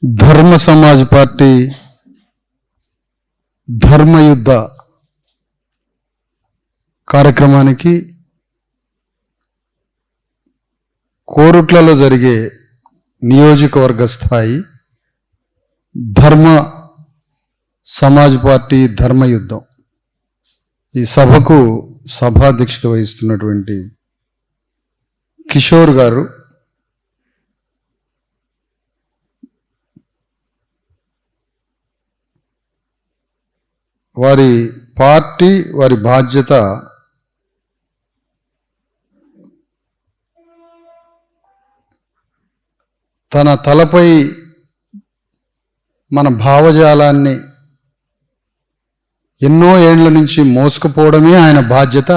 ధర్మ సమాజ్ పార్టీ ధర్మయుద్ధ కార్యక్రమానికి కోరుట్లలో జరిగే నియోజకవర్గ స్థాయి ధర్మ సమాజ్ పార్టీ ధర్మయుద్ధం ఈ సభకు సభాధ్యక్షత వహిస్తున్నటువంటి కిషోర్ గారు, వారి పార్టీ వారి బాధ్యత తన తలపై మన భావజాలాన్ని ఎన్నో ఏళ్ల నుంచి మోసుకుపోవడమే ఆయన బాధ్యత.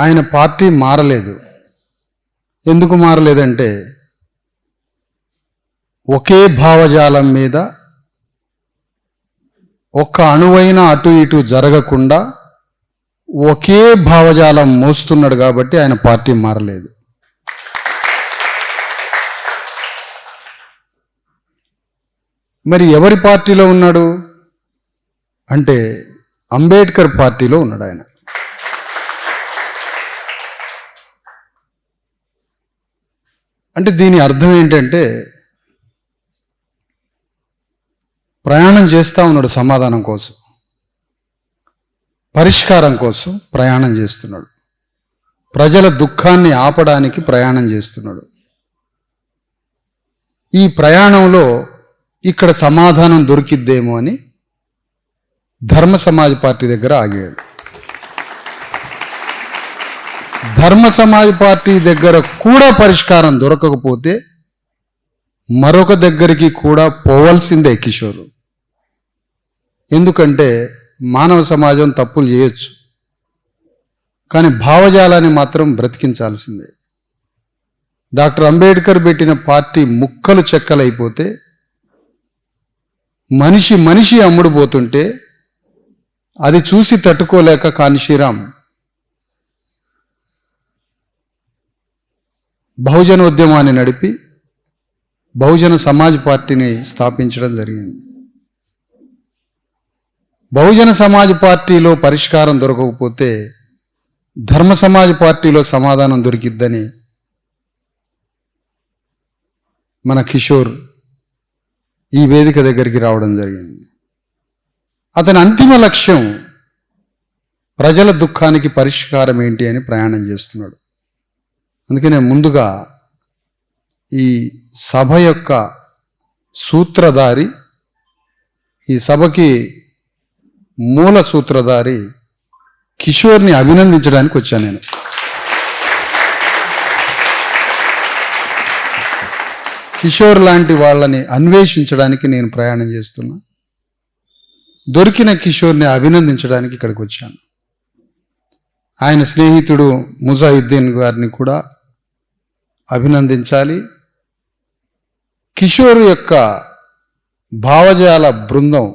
ఆయన పార్టీ మారలేదు. ఎందుకు మారలేదంటే ఒకే భావజాలం మీద ఒక్క అణువైన అటు ఇటు జరగకుండా ఒకే భావజాలం మోస్తున్నాడు కాబట్టి ఆయన పార్టీ మారలేదు. మరి ఎవరి పార్టీలో ఉన్నాడు అంటే అంబేద్కర్ పార్టీలో ఉన్నాడు ఆయన. అంటే దీని అర్థం ఏంటంటే ప్రయాణం చేస్తూ ఉన్నాడు, సమాధానం కోసం, పరిష్కారం కోసం ప్రయాణం చేస్తున్నాడు, ప్రజల దుఃఖాన్ని ఆపడానికి ప్రయాణం చేస్తున్నాడు. ఈ ప్రయాణంలో ఇక్కడ సమాధానం దొరికిద్దేమో అని ధర్మ సమాజ్ పార్టీ దగ్గర ఆగాడు. ధర్మ సమాజ్ పార్టీ దగ్గర కూడా పరిష్కారం దొరకకపోతే మరొక దగ్గరికి కూడా పోవాల్సిందే కిషోర్. ఎందుకంటే మానవ సమాజం తప్పులు చేయొచ్చు, కానీ భావజాలాన్ని మాత్రం బ్రతికించాల్సిందే. డాక్టర్ అంబేద్కర్ పెట్టిన పార్టీ ముక్కలు చెక్కలైపోతే, మనిషి అమ్ముడుపోతుంటే అది చూసి తట్టుకోలేక కాన్షీరామ్ బహుజన ఉద్యమాన్ని నడిపి బహుజన సమాజ్ పార్టీని స్థాపించడం జరిగింది. బహుజన సమాజ్ పార్టీలో పరిష్కారం దొరకకపోతే ధర్మ సమాజ్ పార్టీలో సమాధానం దొరికిద్దని మన కిషోర్ ఈ వేదిక దగ్గరికి రావడం జరిగింది. అతని అంతిమ లక్ష్యం ప్రజల దుఃఖానికి పరిష్కారం ఏంటి అని ప్రయాణం చేస్తున్నాడు. అందుకనే ముందుగా ఈ సభ యొక్క సూత్రధారి, ఈ సభకి మూల సూత్రధారి కిషోర్ని అభినందించడానికి వచ్చాను నేను. కిషోర్ లాంటి వాళ్ళని అన్వేషించడానికి నేను ప్రయాణం చేస్తున్నా. దొరికిన కిషోర్ని అభినందించడానికి ఇక్కడికి వచ్చాను. ఆయన స్నేహితుడు ముజాహిద్దీన్ గారిని కూడా అభినందించాలి. కిషోర్ యొక్క భావజాల బృందం,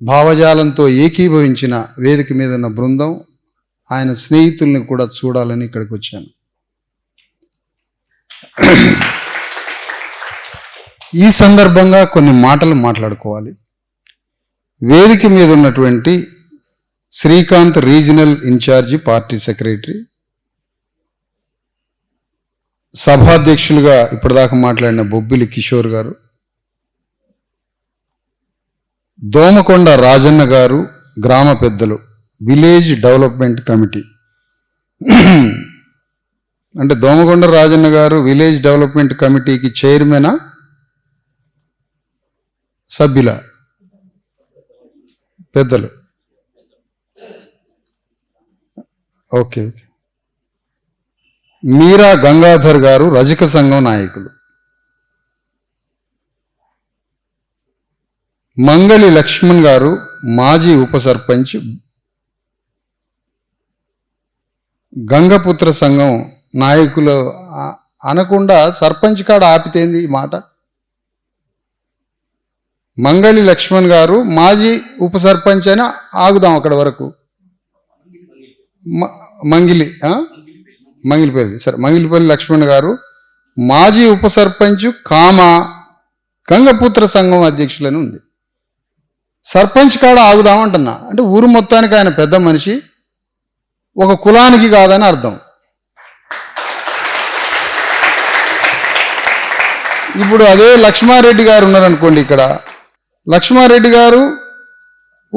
భావజాలంతో ఏకీభవించిన వేదిక మీద ఉన్న బృందం, ఆయన స్నేహితుల్ని కూడా చూడాలని ఇక్కడికి వచ్చాను. ఈ సందర్భంగా కొన్ని మాటలు మాట్లాడుకోవాలి. వేదిక మీద ఉన్నటువంటి Srikanth regional in charge party secretary, సభాధ్యక్షులుగా ఇప్పటిదాకా మాట్లాడిన బొబ్బిలి కిషోర్ గారు, దోమకొండ రాజన్న గారు, గ్రామ పెద్దలు, విలేజ్ డెవలప్మెంట్ కమిటీ. అంటే దోమకొండ రాజన్న గారు విలేజ్ డెవలప్మెంట్ కమిటీకి చైర్మనా, సభ్యుల? పెద్దలు. ఓకే. మీరా గంగాధర్ గారు రజక సంఘం నాయకులు, మంగళి లక్ష్మణ్ గారు మాజీ ఉప సర్పంచ్, గంగపుత్ర సంఘం నాయకులు. అనకుండా సర్పంచ్ కాడ ఆపితేంది ఈ మాట. మంగళి లక్ష్మణ్ గారు మాజీ ఉప సర్పంచ్ అని ఆగుదాం అక్కడ వరకు. మంగిలిపల్లి, సరే మంగిలిపల్లి లక్ష్మణ్ గారు మాజీ ఉప సర్పంచ్ కామ గంగపుత్ర సంఘం అధ్యక్షులని ఉంది. సర్పంచ్ కాడ ఆగుదామంటున్నా అంటే ఊరు మొత్తానికి ఆయన పెద్ద మనిషి, ఒక కులానికి కాదని అర్థం. ఇప్పుడు అదే లక్ష్మారెడ్డి గారు ఉన్నారనుకోండి, ఇక్కడ లక్ష్మారెడ్డి గారు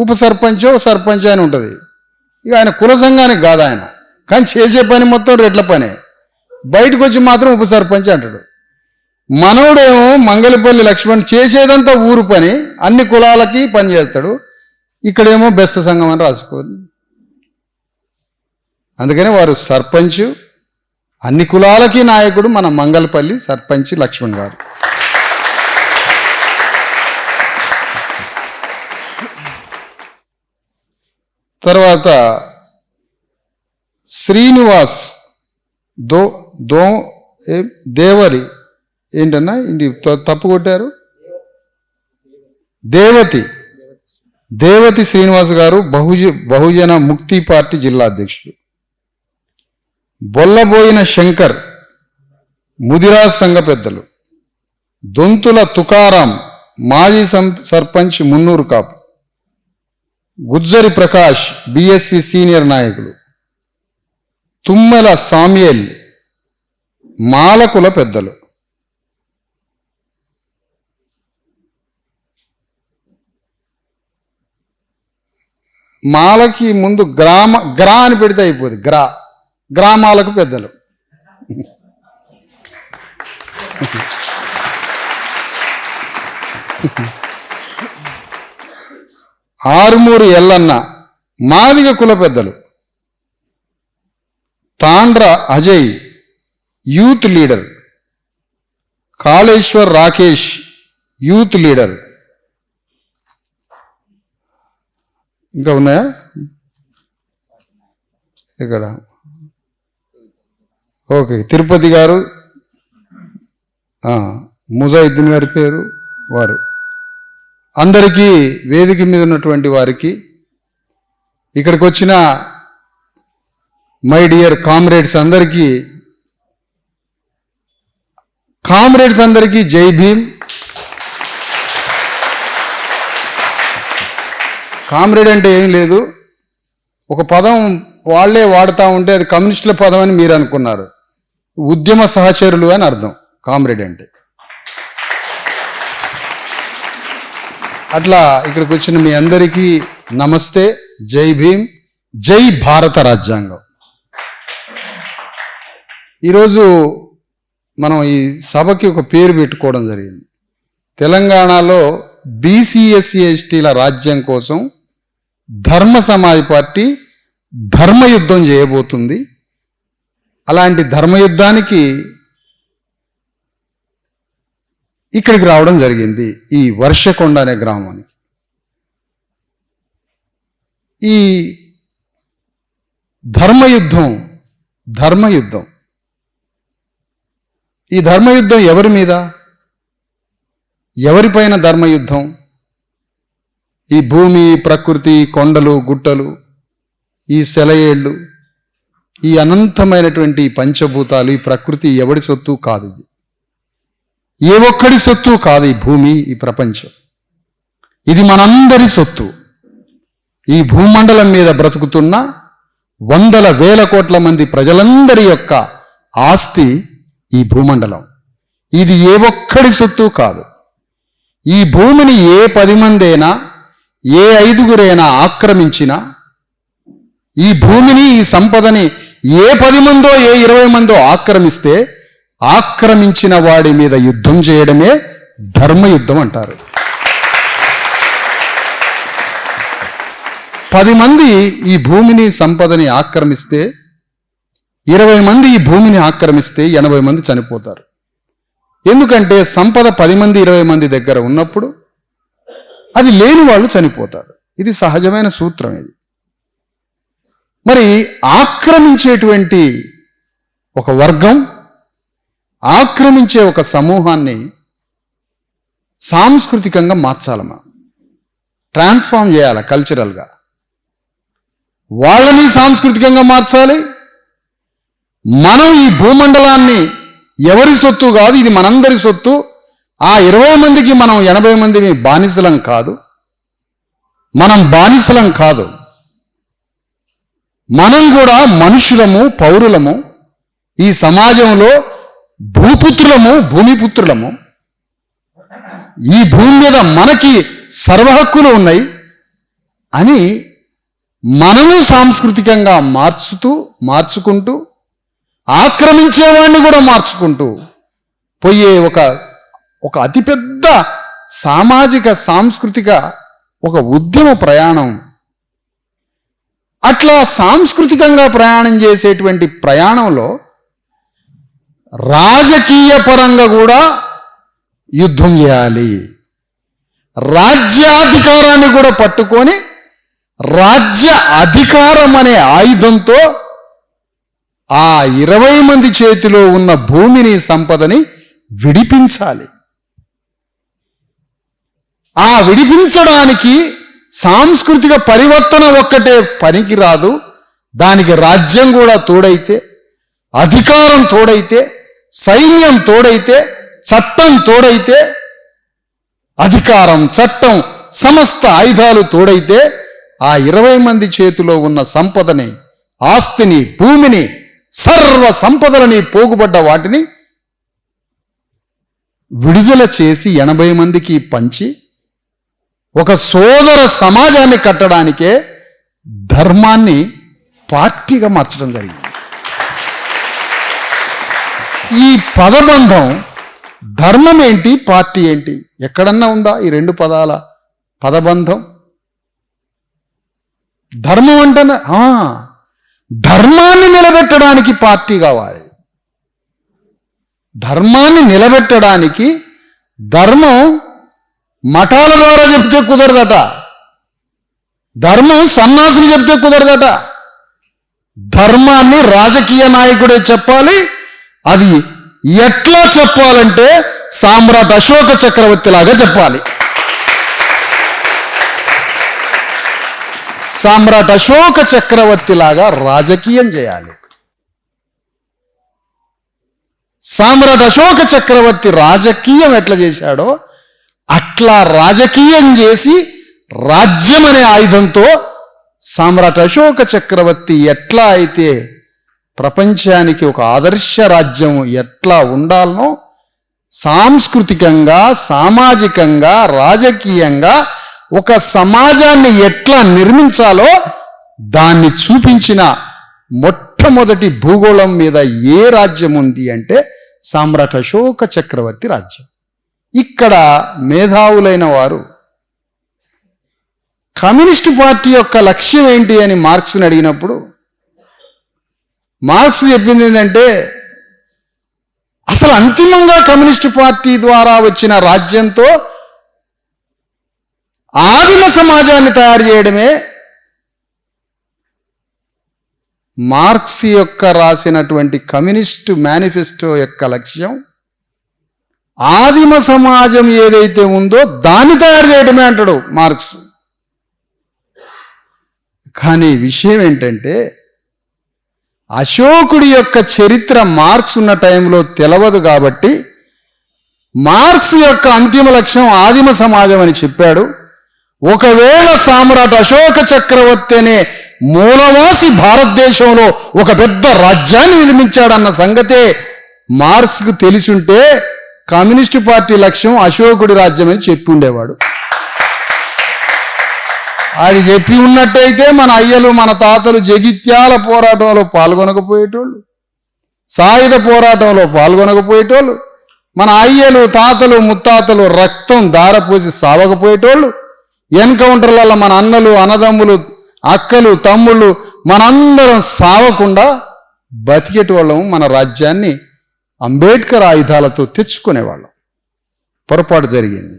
ఉప సర్పంచో సర్పంచ్ అని ఉంటుంది. ఇక ఆయన కుల సంఘానికి కాదు ఆయన, కానీ చేసే పని మొత్తం రెట్ల పనే. బయటకు వచ్చి మాత్రం ఉప సర్పంచ్ అంటాడు. మనవుడేమో మంగళపల్లి లక్ష్మణ్ చేసేదంతా ఊరు పని, అన్ని కులాలకి పని చేస్తాడు. ఇక్కడేమో బెస్త సంఘం అని రాసుకోరు. అందుకని వారు సర్పంచ్, అన్ని కులాలకి నాయకుడు మన మంగళపల్లి సర్పంచ్ లక్ష్మణ్ గారు. తర్వాత శ్రీనివాస్ దేవరి ఏంటన్నా ఇంటి తప్పు కొట్టారు, దేవతి శ్రీనివాస్ గారు బహుజన ముక్తి పార్టీ జిల్లా అధ్యక్షుడు. బొల్లబోయిన శంకర్ ముదిరాజ్ సంఘ పెద్దలు. దొంతుల తుకారాం మాజీ సర్పంచ్ మున్నూరు కాపు. గుజ్జరి ప్రకాష్ బిఎస్పి సీనియర్ నాయకులు. తుమ్మెల సామ్యేల్ మాలకుల పెద్దలు. మాలకి ముందు గ్రా అని పెడితే అయిపోద్ది, గ్రామాలకు పెద్దలు. ఆరుమూరు ఎల్లన్న మాదిగ కుల పెద్దలు. Tandra Ajay youth leader. Kaleshwar Rakesh youth leader. ఇంకా ఉన్నాయా ఇక్కడ? ఓకే, తిరుపతి గారు, ముజాయిద్దీన్ గారి పేరు వారు. అందరికీ వేదిక మీద ఉన్నటువంటి వారికి, ఇక్కడికి వచ్చిన మై డియర్ కామ్రేడ్స్ అందరికీ జై భీమ్. కామ్రేడ్ అంటే ఏం లేదు, ఒక పదం వాళ్లే వాడుతూ ఉంటే అది కమ్యూనిస్టుల పదం అని మీరు అనుకున్నారు. ఉద్యమ సహచరులు అని అర్థం కామ్రేడ్ అంటే. అట్లా ఇక్కడికి వచ్చిన మీ అందరికీ నమస్తే, జై భీమ్, జై భారత రాజ్యాంగం. ఈరోజు మనం ఈ సభకి ఒక పేరు పెట్టుకోవడం జరిగింది. తెలంగాణలో బీసీఎస్సీ ఎస్టీల రాజ్యం కోసం ధర్మ సమాజ్ పార్టీ ధర్మయుద్ధం చేయబోతుంది. అలాంటి ధర్మయుద్ధానికి ఇక్కడికి రావడం జరిగింది, ఈ వర్షకొండ అనే గ్రామానికి. ఈ ధర్మయుద్ధం ఎవరి మీద, ఎవరిపైన ధర్మయుద్ధం? ఈ భూమి, ప్రకృతి, కొండలు, గుట్టలు, ఈ సెలయేళ్ళు, ఈ అనంతమైనటువంటి పంచభూతాలు, ఈ ప్రకృతి ఎవడి సొత్తు కాదు. ఇది ఏ ఒక్కడి సొత్తు కాదు. ఈ భూమి, ఈ ప్రపంచం, ఇది మనందరి సొత్తు. ఈ భూమండలం మీద బ్రతుకుతున్న వందల వేల కోట్ల మంది ప్రజలందరి యొక్క ఆస్తి ఈ భూమండలం. ఇది ఏ ఒక్కడి సొత్తు కాదు. ఈ భూమిని ఏ 10 మందైనా, ఏ 5గురైనా ఆక్రమించినా, ఈ భూమిని, ఈ సంపదని ఏ 10 మందో, ఏ 20 మందో ఆక్రమిస్తే, ఆక్రమించిన వాడి మీద యుద్ధం చేయడమే ధర్మయుద్ధం అంటారు. 10 మంది ఈ భూమిని, సంపదని ఆక్రమిస్తే, 20 మంది ఈ భూమిని ఆక్రమిస్తే 80 మంది చనిపోతారు. ఎందుకంటే సంపద 10 మంది 20 మంది దగ్గర ఉన్నప్పుడు అది లేని వాళ్ళు చనిపోతారు. ఇది సహజమైన సూత్రం. ఇది మరి ఆక్రమించేటువంటి ఒక వర్గం, ఆక్రమించే ఒక సమూహాన్ని సాంస్కృతికంగా మార్చాలమ్మా, ట్రాన్స్ఫార్మ్ చేయాలి. కల్చరల్గా వాళ్ళని సాంస్కృతికంగా మార్చాలి, మనం ఈ భూమండలాన్ని ఎవరి సొత్తు కాదు, ఇది మనందరి సొత్తు. ఆ 20 మందికి మనం 80 మంది బానిసలం కాదు, మనం బానిసలం కాదు. మనం కూడా మనుషులము, పౌరులము, ఈ సమాజంలో భూపుత్రులము, భూమిపుత్రులము. ఈ భూమి మీద మనకి సర్వహక్కులు ఉన్నాయి అని మనము సాంస్కృతికంగా మార్చుకుంటూ ఆక్రమించేవాడిని కూడా మార్చుకుంటూ పోయే ఒక అతిపెద్ద సామాజిక సాంస్కృతిక ఒక ఉద్యమ ప్రయాణం. అట్లా సాంస్కృతికంగా ప్రయాణం చేసేటువంటి ప్రయాణంలో రాజకీయ పరంగా కూడా యుద్ధం చేయాలి. రాజ్యాధికారాన్ని కూడా పట్టుకొని రాజ్య అధికారం అనే ఆయుధంతో ఆ 20 మంది చేతిలో ఉన్న భూమిని, సంపదని విడిపించాలి. ఆ విడిపించడానికి సాంస్కృతిక పరివర్తన ఒక్కటే పనికిరాదు. దానికి రాజ్యం కూడా తోడైతే, అధికారం తోడైతే, సైన్యం తోడైతే, చట్టం తోడైతే, అధికారం, చట్టం, సమస్త ఆయుధాలు తోడైతే ఆ 20 మంది చేతిలో ఉన్న సంపదని, ఆస్తిని, భూమిని, సర్వ సంపదలని, పోగుబడ్డ వాటిని విడుదల చేసి 80 మందికి పంచి ఒక సోదర సమాజాన్ని కట్టడానికే ధర్మాన్ని పార్టీగా మార్చడం జరిగింది. ఈ పదబంధం, ధర్మం ఏంటి, పార్టీ ఏంటి, ఎక్కడన్నా ఉందా ఈ 2 పదాల పదబంధం? ధర్మం అంటే ధర్మాన్ని నిలబెట్టడానికి పార్టీ కావాలి. ధర్మాన్ని నిలబెట్టడానికి ధర్మం మఠాల ద్వారా చెప్తే కుదరదట, ధర్మం సన్నాసులు చెప్తే కుదరదట. ధర్మాన్ని రాజకీయ నాయకుడే చెప్పాలి. అది ఎట్లా చెప్పాలంటే సామ్రాట్ అశోక చక్రవర్తి లాగా చెప్పాలి. సామ్రాట్ అశోక చక్రవర్తి లాగా రాజకీయం చేయాలి. సామ్రాట్ అశోక చక్రవర్తి రాజకీయం ఎట్లా చేశాడో అట్లా రాజకీయం చేసి రాజ్యం అనే ఆయుధంతో సామ్రాట్ అశోక చక్రవర్తి ఎట్లా అయితే ప్రపంచానికి ఒక ఆదర్శ రాజ్యం ఎట్లా ఉండాలనో సాంస్కృతికంగా, సామాజికంగా, రాజకీయంగా ఒక సమాజాన్ని ఎట్లా నిర్మించాలో దాన్ని చూపించిన మొట్టమొదటి భూగోళం మీద ఏ రాజ్యం ఉంది అంటే సామ్రాట్ అశోక చక్రవర్తి రాజ్యం. ఇక్కడ మేధావులైన వారు కమ్యూనిస్టు పార్టీ యొక్క లక్ష్యం ఏంటి అని మార్క్స్ని అడిగినప్పుడు మార్క్స్ చెప్పింది ఏంటంటే అసలు అంతిమంగా కమ్యూనిస్టు పార్టీ ద్వారా వచ్చిన రాజ్యంతో ఆదిమ సమాజాన్ని తయారు చేయడమే మార్క్స్ యొక్క రాసినటువంటి కమ్యూనిస్టు మేనిఫెస్టో యొక్క లక్ష్యం. ఆదిమ సమాజం ఏదైతే ఉందో దాన్ని తయారు చేయడమే అంటాడు మార్క్స్. కానీ విషయం ఏంటంటే అశోకుడి యొక్క చరిత్ర మార్క్స్ ఉన్న టైంలో తెలవదు కాబట్టి మార్క్స్ యొక్క అంతిమ లక్ష్యం ఆదిమ సమాజం అని చెప్పాడు. ఒకవేళ సామ్రాట్ అశోక చక్రవర్తి అనే మూలవాసి భారతదేశంలో ఒక పెద్ద రాజ్యాన్ని నిర్మించాడన్న సంగతే మార్క్స్కు తెలిసుంటే కమ్యూనిస్టు పార్టీ లక్ష్యం అశోకుడి రాజ్యం అని చెప్పి ఉండేవాడు. అది చెప్పి ఉన్నట్టయితే మన అయ్యలు, మన తాతలు జగిత్యాల పోరాటంలో పాల్గొనకపోయేటోళ్ళు, సాయుధ పోరాటంలో పాల్గొనకపోయేటోళ్ళు, మన అయ్యలు, తాతలు, ముత్తాతలు రక్తం దారపోసి సావకపోయేటోళ్ళు, ఎన్కౌంటర్లలో మన అన్నలు, అన్నదమ్ములు, అక్కలు, తమ్ముళ్ళు మనందరం సావకుండా బతికేటోళ్ళం. మన రాజ్యాన్ని అంబేద్కర్ ఆయుధాలతో తెచ్చుకునేవాళ్ళం. పొరపాటు జరిగింది.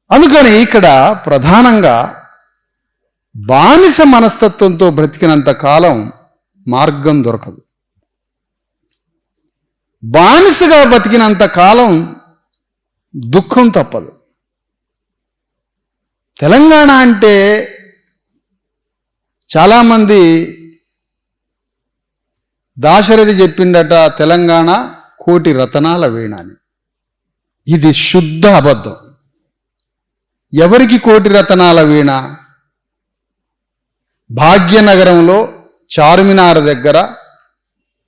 అందుకని ఇక్కడ ప్రధానంగా బానిస మనస్తత్వంతో బ్రతికినంత కాలం మార్గం దొరకదు. బానిసగా బతికినంత కాలం దుఃఖం తప్పదు. తెలంగాణ అంటే చాలామంది దాశరథి చెప్పిండట తెలంగాణ కోటి రతనాల వీణ అని. ఇది శుద్ధ అబద్ధం. ఎవరికి కోటి రతనాల వీణ? భాగ్యనగరంలో చార్మినార్ దగ్గర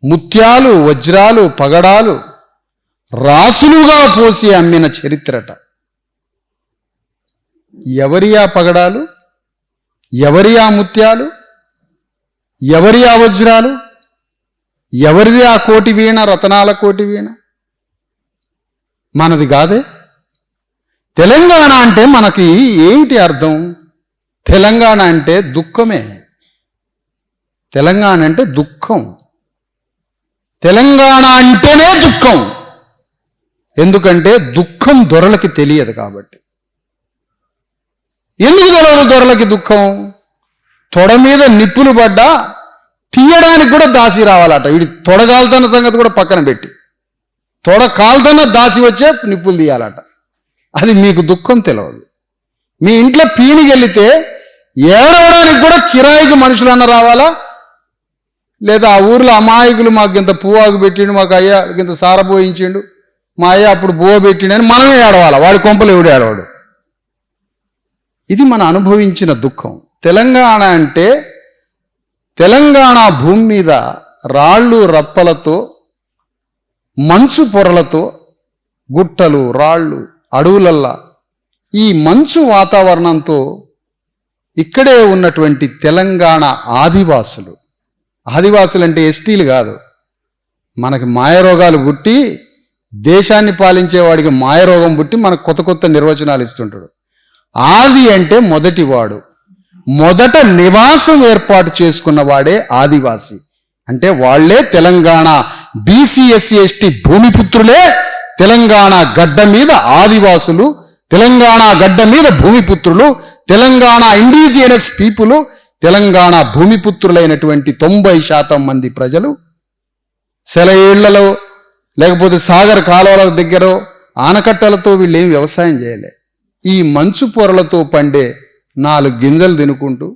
ముత్యాలు, వజ్రాలు, పగడాలు రాసులుగా పోసి అమ్మిన చరిత్రట. ఎవరి ఆ పగడాలు, ఎవరి ఆ ముత్యాలు, ఎవరి ఆ వజ్రాలు, ఎవరిది ఆ కోటి వీణ, రతనాల కోటి వీణ? మనది కాదే. తెలంగాణ అంటే మనకి ఏమిటి అర్థం? తెలంగాణ అంటే దుఃఖమే. తెలంగాణ అంటే దుఃఖం. తెలంగాణ అంటేనే దుఃఖం. ఎందుకంటే దుఃఖం దొరలకి తెలియదు కాబట్టి. ఎందుకు తెలియదు దొరలకి దుఃఖం? తొడ మీద నిప్పులు పడ్డా తీయడానికి కూడా దాసి రావాలట. వీడి తొడ కాలుతున్న సంగతి కూడా పక్కన పెట్టి, తొడ కాలుతున్న దాసి వచ్చే నిప్పులు తీయాలట. అది మీకు దుఃఖం తెలియదు. మీ ఇంట్లో పీనికి వెళితే ఏడవడానికి కూడా కిరాయికి మనుషులన్నా రావాలా? లేదా ఆ ఊర్లో అమాయకులు మాకు ఇంత పువ్వాకు పెట్టిండు, మాకు అయ్యా ఇంత సారపోయించిండు, మా అయ్య అప్పుడు బువ్వ పెట్టిండు అని మనమే ఏడవాలా? వాడి కొంపలు ఎవడు ఏడవాడు? ఇది మనం అనుభవించిన దుఃఖం. తెలంగాణ అంటే తెలంగాణ భూమి మీద రాళ్ళు రప్పలతో, మంచు పొరలతో, గుట్టలు, రాళ్ళు, అడవులల్లా ఈ మంచు వాతావరణంతో ఇక్కడే ఉన్నటువంటి తెలంగాణ ఆదివాసులు. ఆదివాసులు అంటే ఎస్టీలు కాదు. మనకి మాయరోగాలు పుట్టి దేశాన్ని పాలించేవాడికి మాయరోగం పుట్టి మనకు కొత్త కొత్త నిర్వచనాలు ఇస్తుంటాడు. ఆది అంటే మొదటివాడు, మొదట నివాసం ఏర్పాటు చేసుకున్న వాడే ఆదివాసి. అంటే వాళ్లే తెలంగాణ బీసీ ఎస్సీ ఎస్టీ భూమిపుత్రులే తెలంగాణ గడ్డ మీద ఆదివాసులు, తెలంగాణ గడ్డ మీద భూమిపుత్రులు, తెలంగాణ ఇండిజినస్ పీపుల్, తెలంగాణ భూమిపుత్రులైనటువంటి 90% మంది ప్రజలు సెలయేళ్లలో లేకపోతే సాగర్ కాలువల దగ్గర ఆనకట్టలతో వీళ్ళు ఏం వ్యవసాయం చేయలే. ఈ మంచు పొరలతో పండే 4 గింజలు తినుకుంటూ,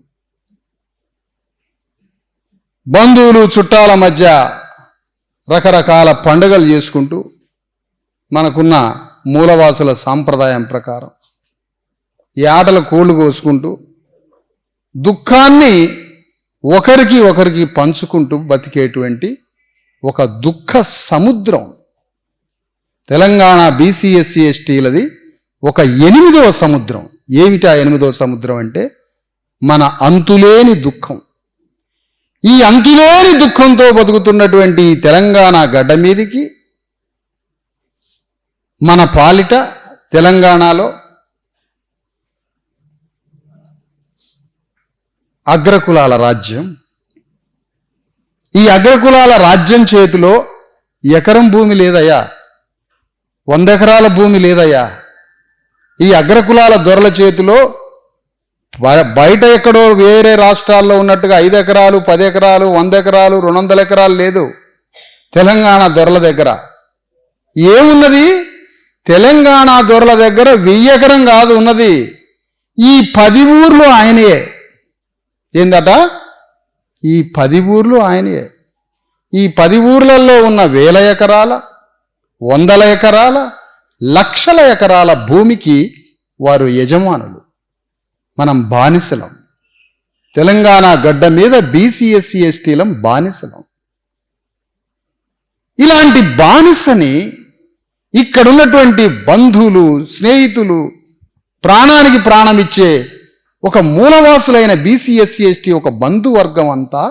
బంధువులు చుట్టాల మధ్య రకరకాల పండుగలు చేసుకుంటూ, మనకున్న మూలవాసుల సాంప్రదాయం ప్రకారం ఈ ఆటల కోళ్ళు కోసుకుంటూ దుఃఖాన్ని ఒకరికి పంచుకుంటూ బతికేటువంటి ఒక దుఃఖ సముద్రం తెలంగాణ బీసీ ఎస్సీ ఎస్టీలది. ఒక 8వ సముద్రం. ఏమిటా 8వ సముద్రం అంటే మన అంతులేని దుఃఖం. ఈ అంతులేని దుఃఖంతో బతుకుతున్నటువంటి తెలంగాణ గడ్డ మీదికి మన పాలిట తెలంగాణలో అగ్రకులాల రాజ్యం. ఈ అగ్రకులాల రాజ్యం చేతిలో ఎకరం భూమి లేదయ్యా, 100 ఎకరాల భూమి లేదయ్యా. ఈ అగ్రకులాల దొరల చేతిలో బయట ఎక్కడో వేరే రాష్ట్రాల్లో ఉన్నట్టుగా 5 ఎకరాలు, 10 ఎకరాలు, 100 ఎకరాలు, 200 ఎకరాలు లేదు. తెలంగాణ దొరల దగ్గర ఏమున్నది? తెలంగాణ దొరల దగ్గర 1000 ఎకరం కాదు ఉన్నది, ఈ 10 ఊర్లు ఆయనయే. ఏందట? ఈ 10 ఊర్లు ఆయనయే. ఈ 10 ఊర్లలో ఉన్న 1000 ఎకరాల, 100 ఎకరాల, లక్షల ఎకరాల భూమికి వారు యజమానులు. మనం బానిసలం. తెలంగాణ గడ్డ మీద బీసీ ఎస్సీ ఎస్టీలం బానిసలం. ఇలాంటి బానిసని ఇక్కడున్నటువంటి బంధువులు, స్నేహితులు, ప్రాణానికి ప్రాణమిచ్చే ఒక మూలవాసులైన బీసీ ఎస్సీ ఎస్టీ ఒక బంధువర్గం అంతా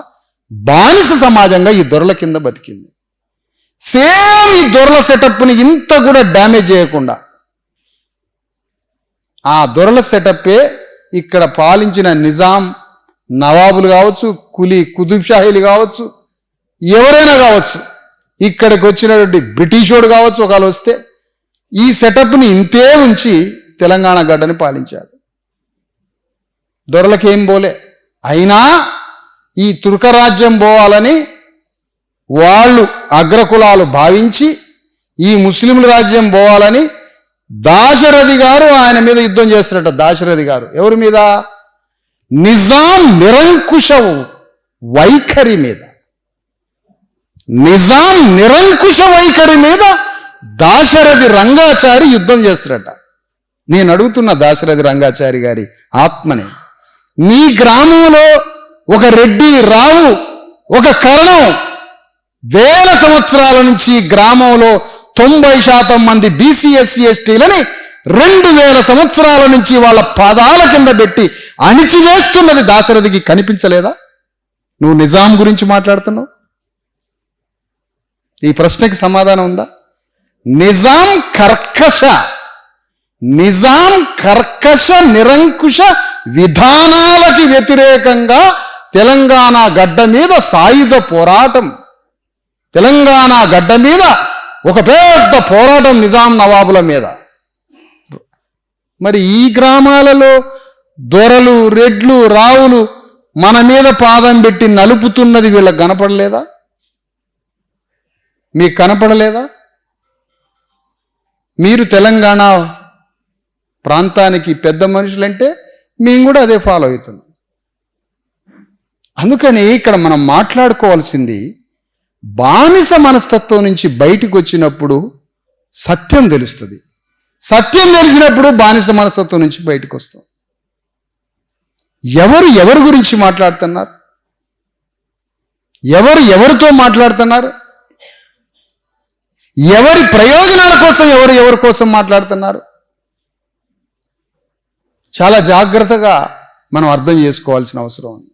బానిస సమాజంగా ఈ దొరల కింద బతికింది. సేమ్ ఈ దొరల సెటప్ని ఇంత కూడా డ్యామేజ్ చేయకుండా ఆ దొరల సెటప్పే ఇక్కడ పాలించిన నిజాం నవాబులు కావచ్చు, కుతుబ్షాహీలు కావచ్చు, ఎవరైనా కావచ్చు, ఇక్కడికి వచ్చినటువంటి బ్రిటిషోడు కావచ్చు, ఒకళ్ళు వస్తే ఈ సెటప్ని ఇంతే ఉంచి తెలంగాణ గడ్డని పాలించారు. దొరలకేం పోలే. అయినా ఈ తుర్క రాజ్యం పోవాలని వాళ్ళు అగ్రకులాలు భావించి ఈ ముస్లింల రాజ్యం పోవాలని దాశరథి గారు ఆయన మీద యుద్ధం చేస్తున్నట్ట. దాశరథి గారు ఎవరి మీద? నిజాం నిరంకుశ వైఖరి మీద. నిజాం నిరంకుశ వైఖరి మీద దాశరథి రంగాచారి యుద్ధం చేస్తారట. నేను అడుగుతున్న దాశరథి రంగాచారి గారి ఆత్మని, నీ గ్రామంలో ఒక రెడ్డి, రావు, ఒక కరణం వేల సంవత్సరాల నుంచి గ్రామంలో 90% మంది బీసీ ఎస్సీ ఎస్టీలని 2000 సంవత్సరాల నుంచి వాళ్ళ పాదాల కింద పెట్టి అణిచివేస్తున్నది దాశరథికి కనిపించలేదా? నువ్వు నిజాం గురించి మాట్లాడుతున్నావు. ఈ ప్రశ్నకి సమాధానం ఉందా? నిజాం కర్కశ నిరంకుశ విధానాలకి వ్యతిరేకంగా తెలంగాణ గడ్డ మీద సాయుధ పోరాటం, తెలంగాణ గడ్డ మీద ఒక పెద్ద పోరాటం నిజాం నవాబుల మీద. మరి ఈ గ్రామాలలో దొరలు, రెడ్లు, రావులు మన మీద పాదం పెట్టి నలుపుతున్నది వీళ్ళకి కనపడలేదా? మీకు కనపడలేదా? మీరు తెలంగాణ ప్రాంతానికి పెద్ద మనుషులంటే మేము కూడా అదే ఫాలో అవుతున్నాం. అందుకని ఇక్కడ మనం మాట్లాడుకోవాల్సింది, బానిస మనస్తత్వం నుంచి బయటకు వచ్చినప్పుడు సత్యం తెలుస్తుంది. సత్యం తెలిసినప్పుడు బానిస మనస్తత్వం నుంచి బయటకు వస్తాం. ఎవరి గురించి మాట్లాడుతున్నారు? ఎవరితో మాట్లాడుతున్నారు? ఎవరి ప్రయోజనాల కోసం ఎవరి కోసం మాట్లాడుతున్నారు? చాలా జాగ్రత్తగా మనం అర్థం చేసుకోవాల్సిన అవసరం ఉంది.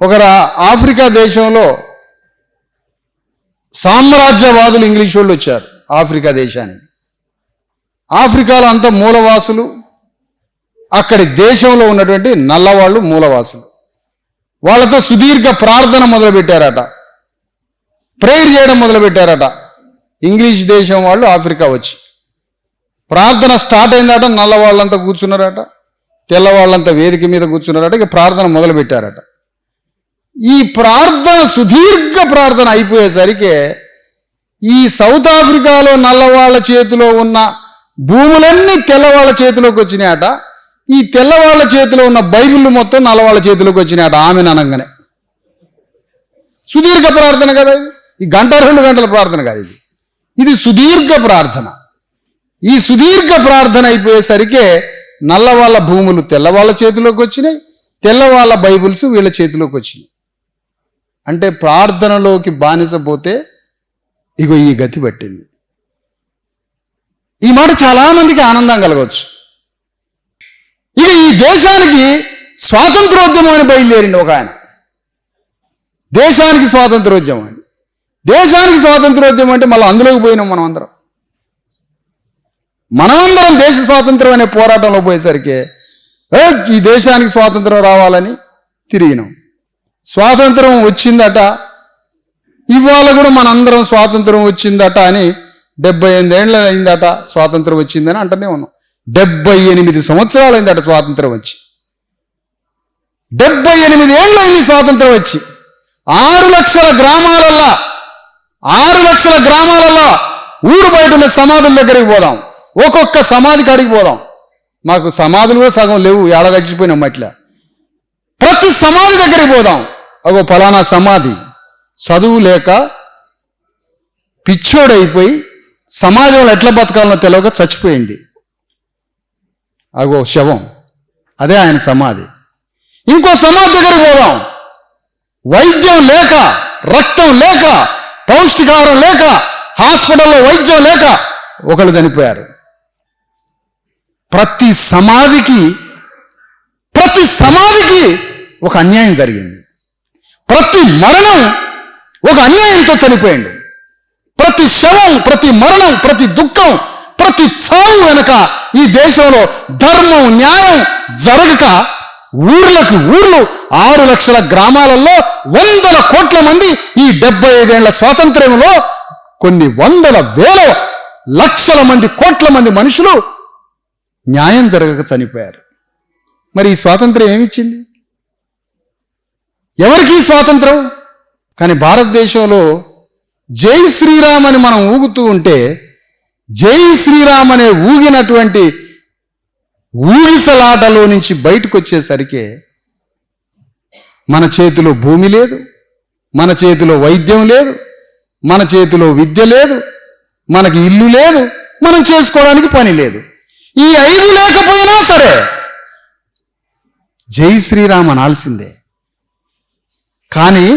ఒక ఆఫ్రికా దేశంలో సామ్రాజ్యవాదులు ఇంగ్లీష్ వాళ్ళు వచ్చారు ఆఫ్రికా దేశానికి. ఆఫ్రికాలో అంతా మూలవాసులు, అక్కడి దేశంలో ఉన్నటువంటి నల్లవాళ్ళు మూలవాసులు. వాళ్ళతో సుదీర్ఘ ప్రార్థన మొదలుపెట్టారట, ప్రేయర్ చేయడం మొదలుపెట్టారట. ఇంగ్లీష్ దేశం వాళ్ళు ఆఫ్రికా వచ్చి ప్రార్థన స్టార్ట్ అయిందట. నల్లవాళ్ళంతా కూర్చున్నారట, తెల్లవాళ్ళంతా వేదిక మీద కూర్చున్నారట. ఇక ప్రార్థన మొదలుపెట్టారట. ఈ ప్రార్థన, సుదీర్ఘ ప్రార్థన అయిపోయేసరికి ఈ సౌత్ ఆఫ్రికాలో నల్లవాళ్ళ చేతిలో ఉన్న భూములన్నీ తెల్లవాళ్ళ చేతిలోకి వచ్చినాయట. ఈ తెల్లవాళ్ళ చేతిలో ఉన్న బైబిల్ మొత్తం నల్లవాళ్ళ చేతిలోకి వచ్చినాయట ఆమెను అనగానే. సుదీర్ఘ ప్రార్థన కదా ఇది. ఈ 1-2 గంటల ప్రార్థన కాదు ఇది సుదీర్ఘ ప్రార్థన. ఈ సుదీర్ఘ ప్రార్థన అయిపోయేసరికి నల్లవాళ్ళ భూములు తెల్లవాళ్ళ చేతిలోకి వచ్చినాయి, తెల్లవాళ్ళ బైబిల్స్ వీళ్ళ చేతిలోకి వచ్చినాయి. అంటే ప్రార్థనలోకి బానిసపోతే ఇగో ఈ గతి పట్టింది. ఈ మాట చాలా మందికి ఆనందం కలగవచ్చు. ఇక ఈ దేశానికి స్వాతంత్రోద్యమం అని బయలుదేరింది ఒక ఆయన. దేశానికి స్వాతంత్రోద్యమం అని. దేశానికి స్వాతంత్రోద్యమం అంటే మళ్ళీ అందులోకి పోయినాం మనమందరం దేశ స్వాతంత్రం అనే పోరాటంలో పోయేసరికి ఈ దేశానికి స్వాతంత్రం రావాలని తిరిగినాం. స్వాతంత్రం వచ్చిందట, ఇవాళ కూడా మనందరం స్వాతంత్రం వచ్చిందట అని 78 ఏళ్ళు అయిందట స్వాతంత్రం వచ్చిందని అంటనే ఉన్నాం. 78 సంవత్సరాలు అయిందట స్వాతంత్రం వచ్చి. 78 ఏళ్ళు అయింది స్వాతంత్రం వచ్చి. 6 లక్షల గ్రామాలల్లో ఊరు బయట ఉన్న సమాధుల దగ్గరికి పోదాం, ఒక్కొక్క సమాధి కాడికి పోదాం. మాకు సమాధులు కూడా సగం లేవు, ఏడగచ్చిపోయినాం అట్లా. ప్రతి సమాధి దగ్గరికి పోదాం. అగో ఫలానా సమాధి చదువు లేక పిచ్చోడైపోయి సమాజంలో ఎట్లా బతకాలనో తెలియక చచ్చిపోయింది. అగో శవం, అదే ఆయన సమాధి. ఇంకో సమాధి దగ్గరికి పోదాం. వైద్యం లేక, రక్తం లేక, పౌష్టికాహారం లేక, హాస్పిటల్లో వైద్యం లేక ఒకళ్ళు చనిపోయారు. ప్రతి సమాధికి ఒక అన్యాయం జరిగింది. ప్రతి మరణం ఒక అన్యాయంతో చనిపోయింది. ప్రతి శవం, ప్రతి మరణం, ప్రతి దుఃఖం, ప్రతి చావు వెనక ఈ దేశంలో ధర్మం, న్యాయం జరగక ఊర్లకు ఊర్లు 6 లక్షల గ్రామాలలో 100 కోట్ల మంది ఈ 75 ఏళ్ల స్వాతంత్ర్యంలో కొన్ని 100,000 లక్షల మంది, కోట్ల మంది మనుషులు న్యాయం జరగక చనిపోయారు. మరి ఈ స్వాతంత్రం ఏమిచ్చింది? ఎవరికి స్వాతంత్రం? కానీ భారతదేశంలో జై శ్రీరామ్ అని మనం ఊగుతూ ఉంటే, జై శ్రీరామ్ అనే ఊగినటువంటి ఊగిసలాటలో నుంచి బయటకు వచ్చేసరికి మన చేతిలో భూమి లేదు, మన చేతిలో వైద్యం లేదు, మన చేతిలో విద్య లేదు, మనకి ఇల్లు లేదు, మనం చేసుకోవడానికి పని లేదు. ఈ 5 లేకపోయినా సరే జై శ్రీరామ్ అనాల్సిందే. కానీ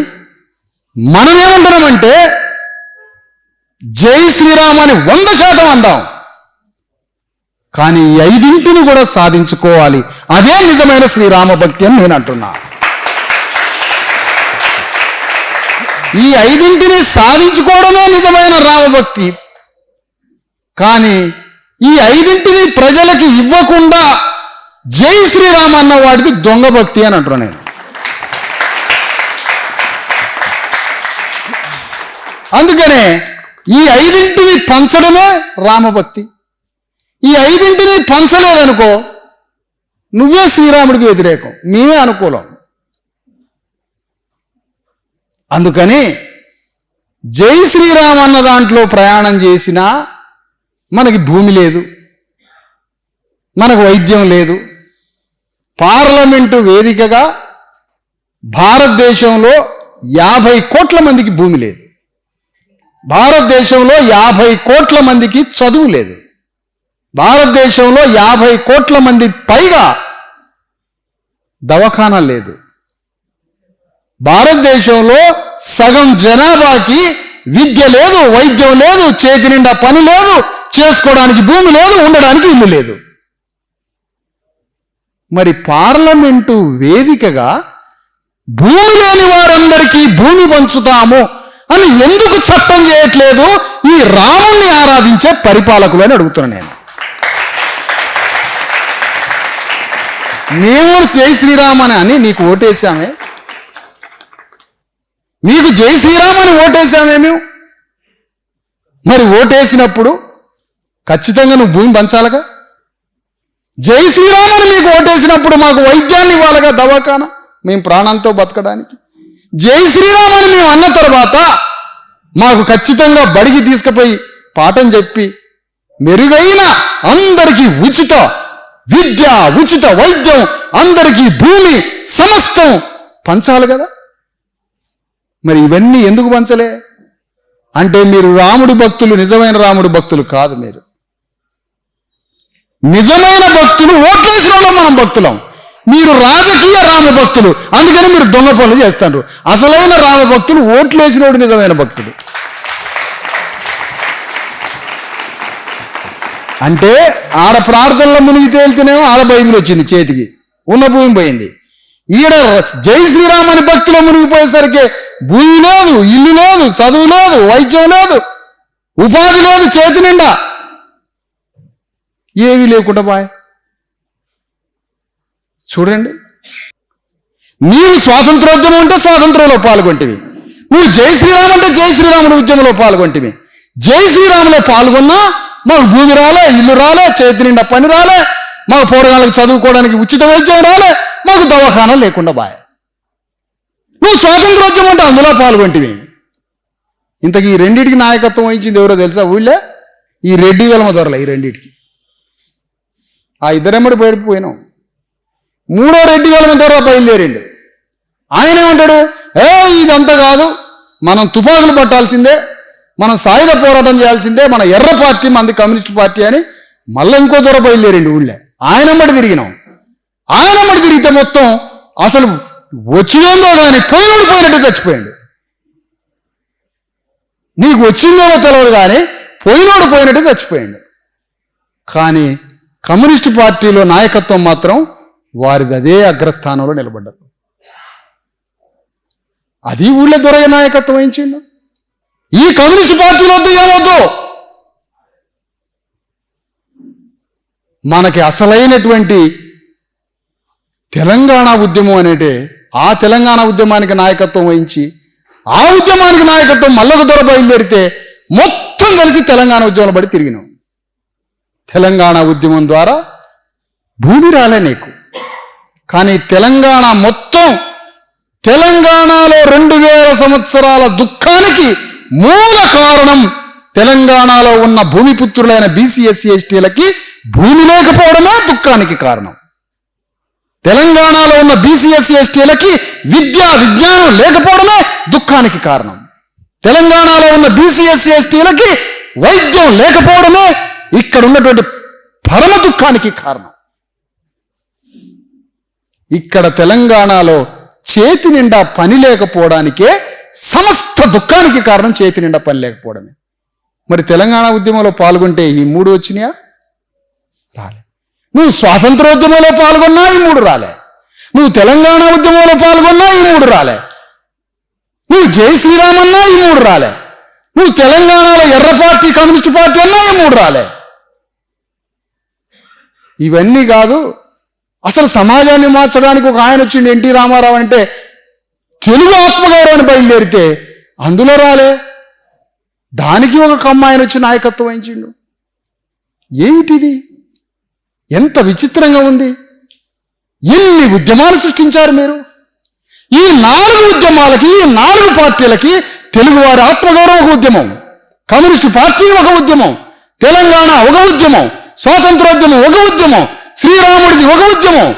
మనమేమంటున్నామంటే జై శ్రీరామ్ అని 100% అందాం, కానీ ఈ 5 కూడా సాధించుకోవాలి. అదే నిజమైన శ్రీరామ భక్తి అని నేను అంటున్నా. ఈ 5 సాధించుకోవడమే నిజమైన రామభక్తి. కానీ ఈ 5 ప్రజలకి ఇవ్వకుండా జై శ్రీరామ్ అన్న వాడికి దొంగ భక్తి అని అంటున్నా నేను. అందుకనే ఈ 5 పంచడమే రామభక్తి. ఈ 5 పంచలేదనుకో నువ్వే శ్రీరాముడికి వ్యతిరేకం, మేమే అనుకూలం. అందుకని జై శ్రీరామ్ అన్న దాంట్లో ప్రయాణం చేసినా మనకి భూమి లేదు, మనకు వైద్యం లేదు. పార్లమెంటు వేదికగా భారతదేశంలో 50 కోట్ల మందికి భూమి లేదు, భారతదేశంలో 50 కోట్ల మందికి చదువు లేదు, భారతదేశంలో 50 కోట్ల మంది పైగా దవాఖానా లేదు, భారతదేశంలో సగం జనాభాకి విద్య లేదు, వైద్యం లేదు, చేతి నిండా పని లేదు, చేసుకోవడానికి భూమి లేదు, ఉండడానికి ఇల్లు లేదు. మరి పార్లమెంటు వేదికగా భూమి లేని వారందరికీ భూమి పంచుతాము అని ఎందుకు చట్టం చేయట్లేదు ఈ రాముణ్ణి ఆరాధించే పరిపాలకులు అని అడుగుతున్నాను నేను. మేము జై శ్రీరామ్ అని నీకు ఓటేశామే, నీకు జై శ్రీరామ్ అని ఓటేశామే మేము. మరి ఓటేసినప్పుడు ఖచ్చితంగా నువ్వు భూమి పంచాలగా. జై శ్రీరామ్ అని నీకు ఓటేసినప్పుడు మాకు వైద్యాన్ని ఇవ్వాలిగా, దవాఖానా, మేము ప్రాణాలతో బతకడానికి. జై శ్రీరామ్ అని మేము అన్న తర్వాత మాకు ఖచ్చితంగా బడికి తీసుకుపోయి పాఠం చెప్పి మెరుగైన అందరికీ ఉచిత విద్య, ఉచిత వైద్యం, అందరికీ భూమి సమస్తం పంచాలి కదా. మరి ఇవన్నీ ఎందుకు పంచలే అంటే మీరు రాముడి భక్తులు, నిజమైన రాముడి భక్తులు కాదు. మీరు నిజమైన భక్తులు ఓట్లేసిన మా భక్తులం, మీరు రాజకీయ రామ భక్తులు. అందుకని మీరు దొంగ పనులు చేస్తారు. అసలైన రామ భక్తులు ఓట్లేసినోడు నిజమైన భక్తుడు. అంటే ఆడ ప్రార్థనలో మునిగి తేలితేనేమో ఆడ బైబిల్ వచ్చింది చేతికి, ఉన్న భూమి పోయింది. ఈడ జై శ్రీరామ్ అని భక్తిలో మునిగిపోయేసరికి భూమి లేదు, ఇల్లు లేదు, చదువు లేదు, వైద్యం లేదు, ఉపాధి లేదు, చేతి నిండా ఏమీ లేకుండా బాయ్. చూడండి, నీవు స్వాతంత్రోద్యమం అంటే స్వాతంత్రంలో పాల్గొంటివి, నువ్వు జై శ్రీరామ్ అంటే జై శ్రీరాముడి ఉద్యమంలో పాల్గొంటివి. జై శ్రీరాములో పాల్గొన్నా మాకు భూమి రాలే, ఇల్లు రాలే, చేతి నిండా పని రాలే, మాకు పోరగాళ్ళకి చదువుకోవడానికి ఉచిత వైద్యం రాలే, మాకు దవాఖానా లేకుండా బాయ్. నువ్వు స్వాతంత్రోద్యమం అంటే అందులో పాల్గొంటివి. ఇంతకీ ఈ రెండింటికి నాయకత్వం వహించింది ఎవరో తెలుసా ఊళ్ళో? ఈ రెడ్డి వెలమ దొరల. ఈ రెండింటికి ఆ ఇద్దరెమ్మడి పోయినాం. 3వ రెడ్డి వెలమ దొర బయలుదేరిండు. ఆయన ఏమంటాడు, ఇదంతా కాదు, మనం తుపాకులు పట్టాల్సిందే, మనం సాయుధ పోరాటం చేయాల్సిందే, మన ఎర్ర పార్టీ మనది కమ్యూనిస్ట్ పార్టీ అని మళ్ళీ ఇంకో దొర బయలుదేరిండు ఊళ్ళో. ఆయనమ్మడి తిరిగినాం. ఆయనమ్మడి తిరిగితే మొత్తం అసలు వచ్చిందో కానీ పోయినట్టు చచ్చిపోయాడు. నీకు వచ్చిందేమో తెలియదు కానీ పోయినోడు పోయినట్టు చచ్చిపోయాడు. కానీ కమ్యూనిస్టు పార్టీలో నాయకత్వం మాత్రం వారిది అదే అగ్రస్థానంలో నిలబడ్డారు. అది ఊళ్ళో దొరయ్య నాయకత్వం వహించిండు. ఈ కమ్యూనిస్టు పార్టీలో ఏమవుతూ మనకి అసలైనటువంటి తెలంగాణ ఉద్యమం అనేటే, ఆ తెలంగాణ ఉద్యమానికి నాయకత్వం వహించి ఆ ఉద్యమానికి నాయకత్వం మల్లొక దొర బయలుదేరితే మొత్తం కలిసి తెలంగాణ ఉద్యమంలో పడి తిరిగినాం. తెలంగాణ ఉద్యమం ద్వారా భూమి రాలే నీకు, కానీ తెలంగాణ మొత్తం, తెలంగాణలో 2000 సంవత్సరాల దుఃఖానికి మూల కారణం తెలంగాణలో ఉన్న భూమిపుత్రులైన బీసీ ఎస్సీ ఎస్టీలకి భూమి లేకపోవడమే దుఃఖానికి కారణం. తెలంగాణలో ఉన్న బీసీ ఎస్సీ ఎస్టీలకి విద్య విజ్ఞానం లేకపోవడమే దుఃఖానికి కారణం. తెలంగాణలో ఉన్న బీసీ ఎస్సీ ఎస్టీలకి వైద్యం లేకపోవడమే ఇక్కడ ఉన్నటువంటి పరమ దుఃఖానికి కారణం. ఇక్కడ తెలంగాణలో చేతి నిండా పని లేకపోవడానికే సమస్త దుఃఖానికి కారణం. చేతి నిండా పని లేకపోవడమే. మరి తెలంగాణ ఉద్యమంలో పాల్గొంటే ఈ 3 వచ్చినాయా? రాలే. నువ్వు స్వాతంత్రోద్యమంలో పాల్గొన్నా ఈ 3 రాలే. నువ్వు తెలంగాణ ఉద్యమంలో పాల్గొన్నా ఈ 3 రాలే. నువ్వు జై శ్రీరామ్ అన్నా ఈ 3 రాలే. నువ్వు తెలంగాణలో ఎర్ర పార్టీ కమ్యూనిస్ట్ పార్టీ అన్నా ఈ 3 రాలే. ఇవన్నీ కాదు, అసలు సమాజాన్ని మార్చడానికి ఒక ఆయన వచ్చిండు ఎన్టీ రామారావు అంటే తెలుగు ఆత్మగౌరవాన్ని బయలుదేరితే అందులో రాలే. దానికి ఒక కమ్మాయన వచ్చి నాయకత్వం వహించిండు. ఏమిటిది? ఎంత విచిత్రంగా ఉంది. ఎన్ని ఉద్యమాలు సృష్టించారు మీరు. ఈ 4 ఉద్యమాలకి, ఈ 4 పార్టీలకి తెలుగువారి ఆత్మగౌరవం ఒక ఉద్యమం, కమ్యూనిస్టు పార్టీ ఒక ఉద్యమం, తెలంగాణ ఒక ఉద్యమం, స్వాతంత్రోద్యమం ఒక ఉద్యమం, శ్రీరాముడిది ఒక ఉద్యమం.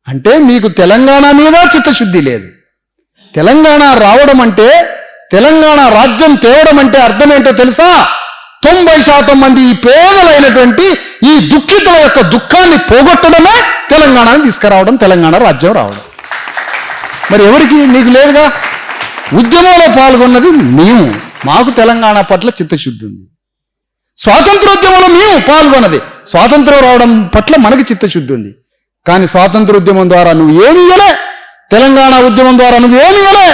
అంటే మీకు తెలంగాణ మీద చిత్తశుద్ధి లేదు. తెలంగాణ రావడం అంటే, తెలంగాణ రాజ్యం తేవడం అంటే అర్థం ఏంటో తెలుసా? 90% మంది ఈ పేదలైనటువంటి ఈ దుఃఖితుల యొక్క దుఃఖాన్ని పోగొట్టడమే తెలంగాణని తీసుకురావడం, తెలంగాణ రాజ్యం రావడం. మరి ఎవరికి? మీకు లేదుగా. ఉద్యమంలో పాల్గొన్నది మేము, మాకు తెలంగాణ పట్ల చిత్తశుద్ధి ఉంది. స్వాతంత్రోద్యమంలో మేము పాల్గొన్నది, స్వాతంత్రం రావడం పట్ల మనకి చిత్తశుద్ధి ఉంది. కానీ స్వాతంత్రోద్యమం ద్వారా నువ్వు ఏమీ ఇవ్వలే, తెలంగాణ ఉద్యమం ద్వారా నువ్వు ఏమీ ఇవ్వలే,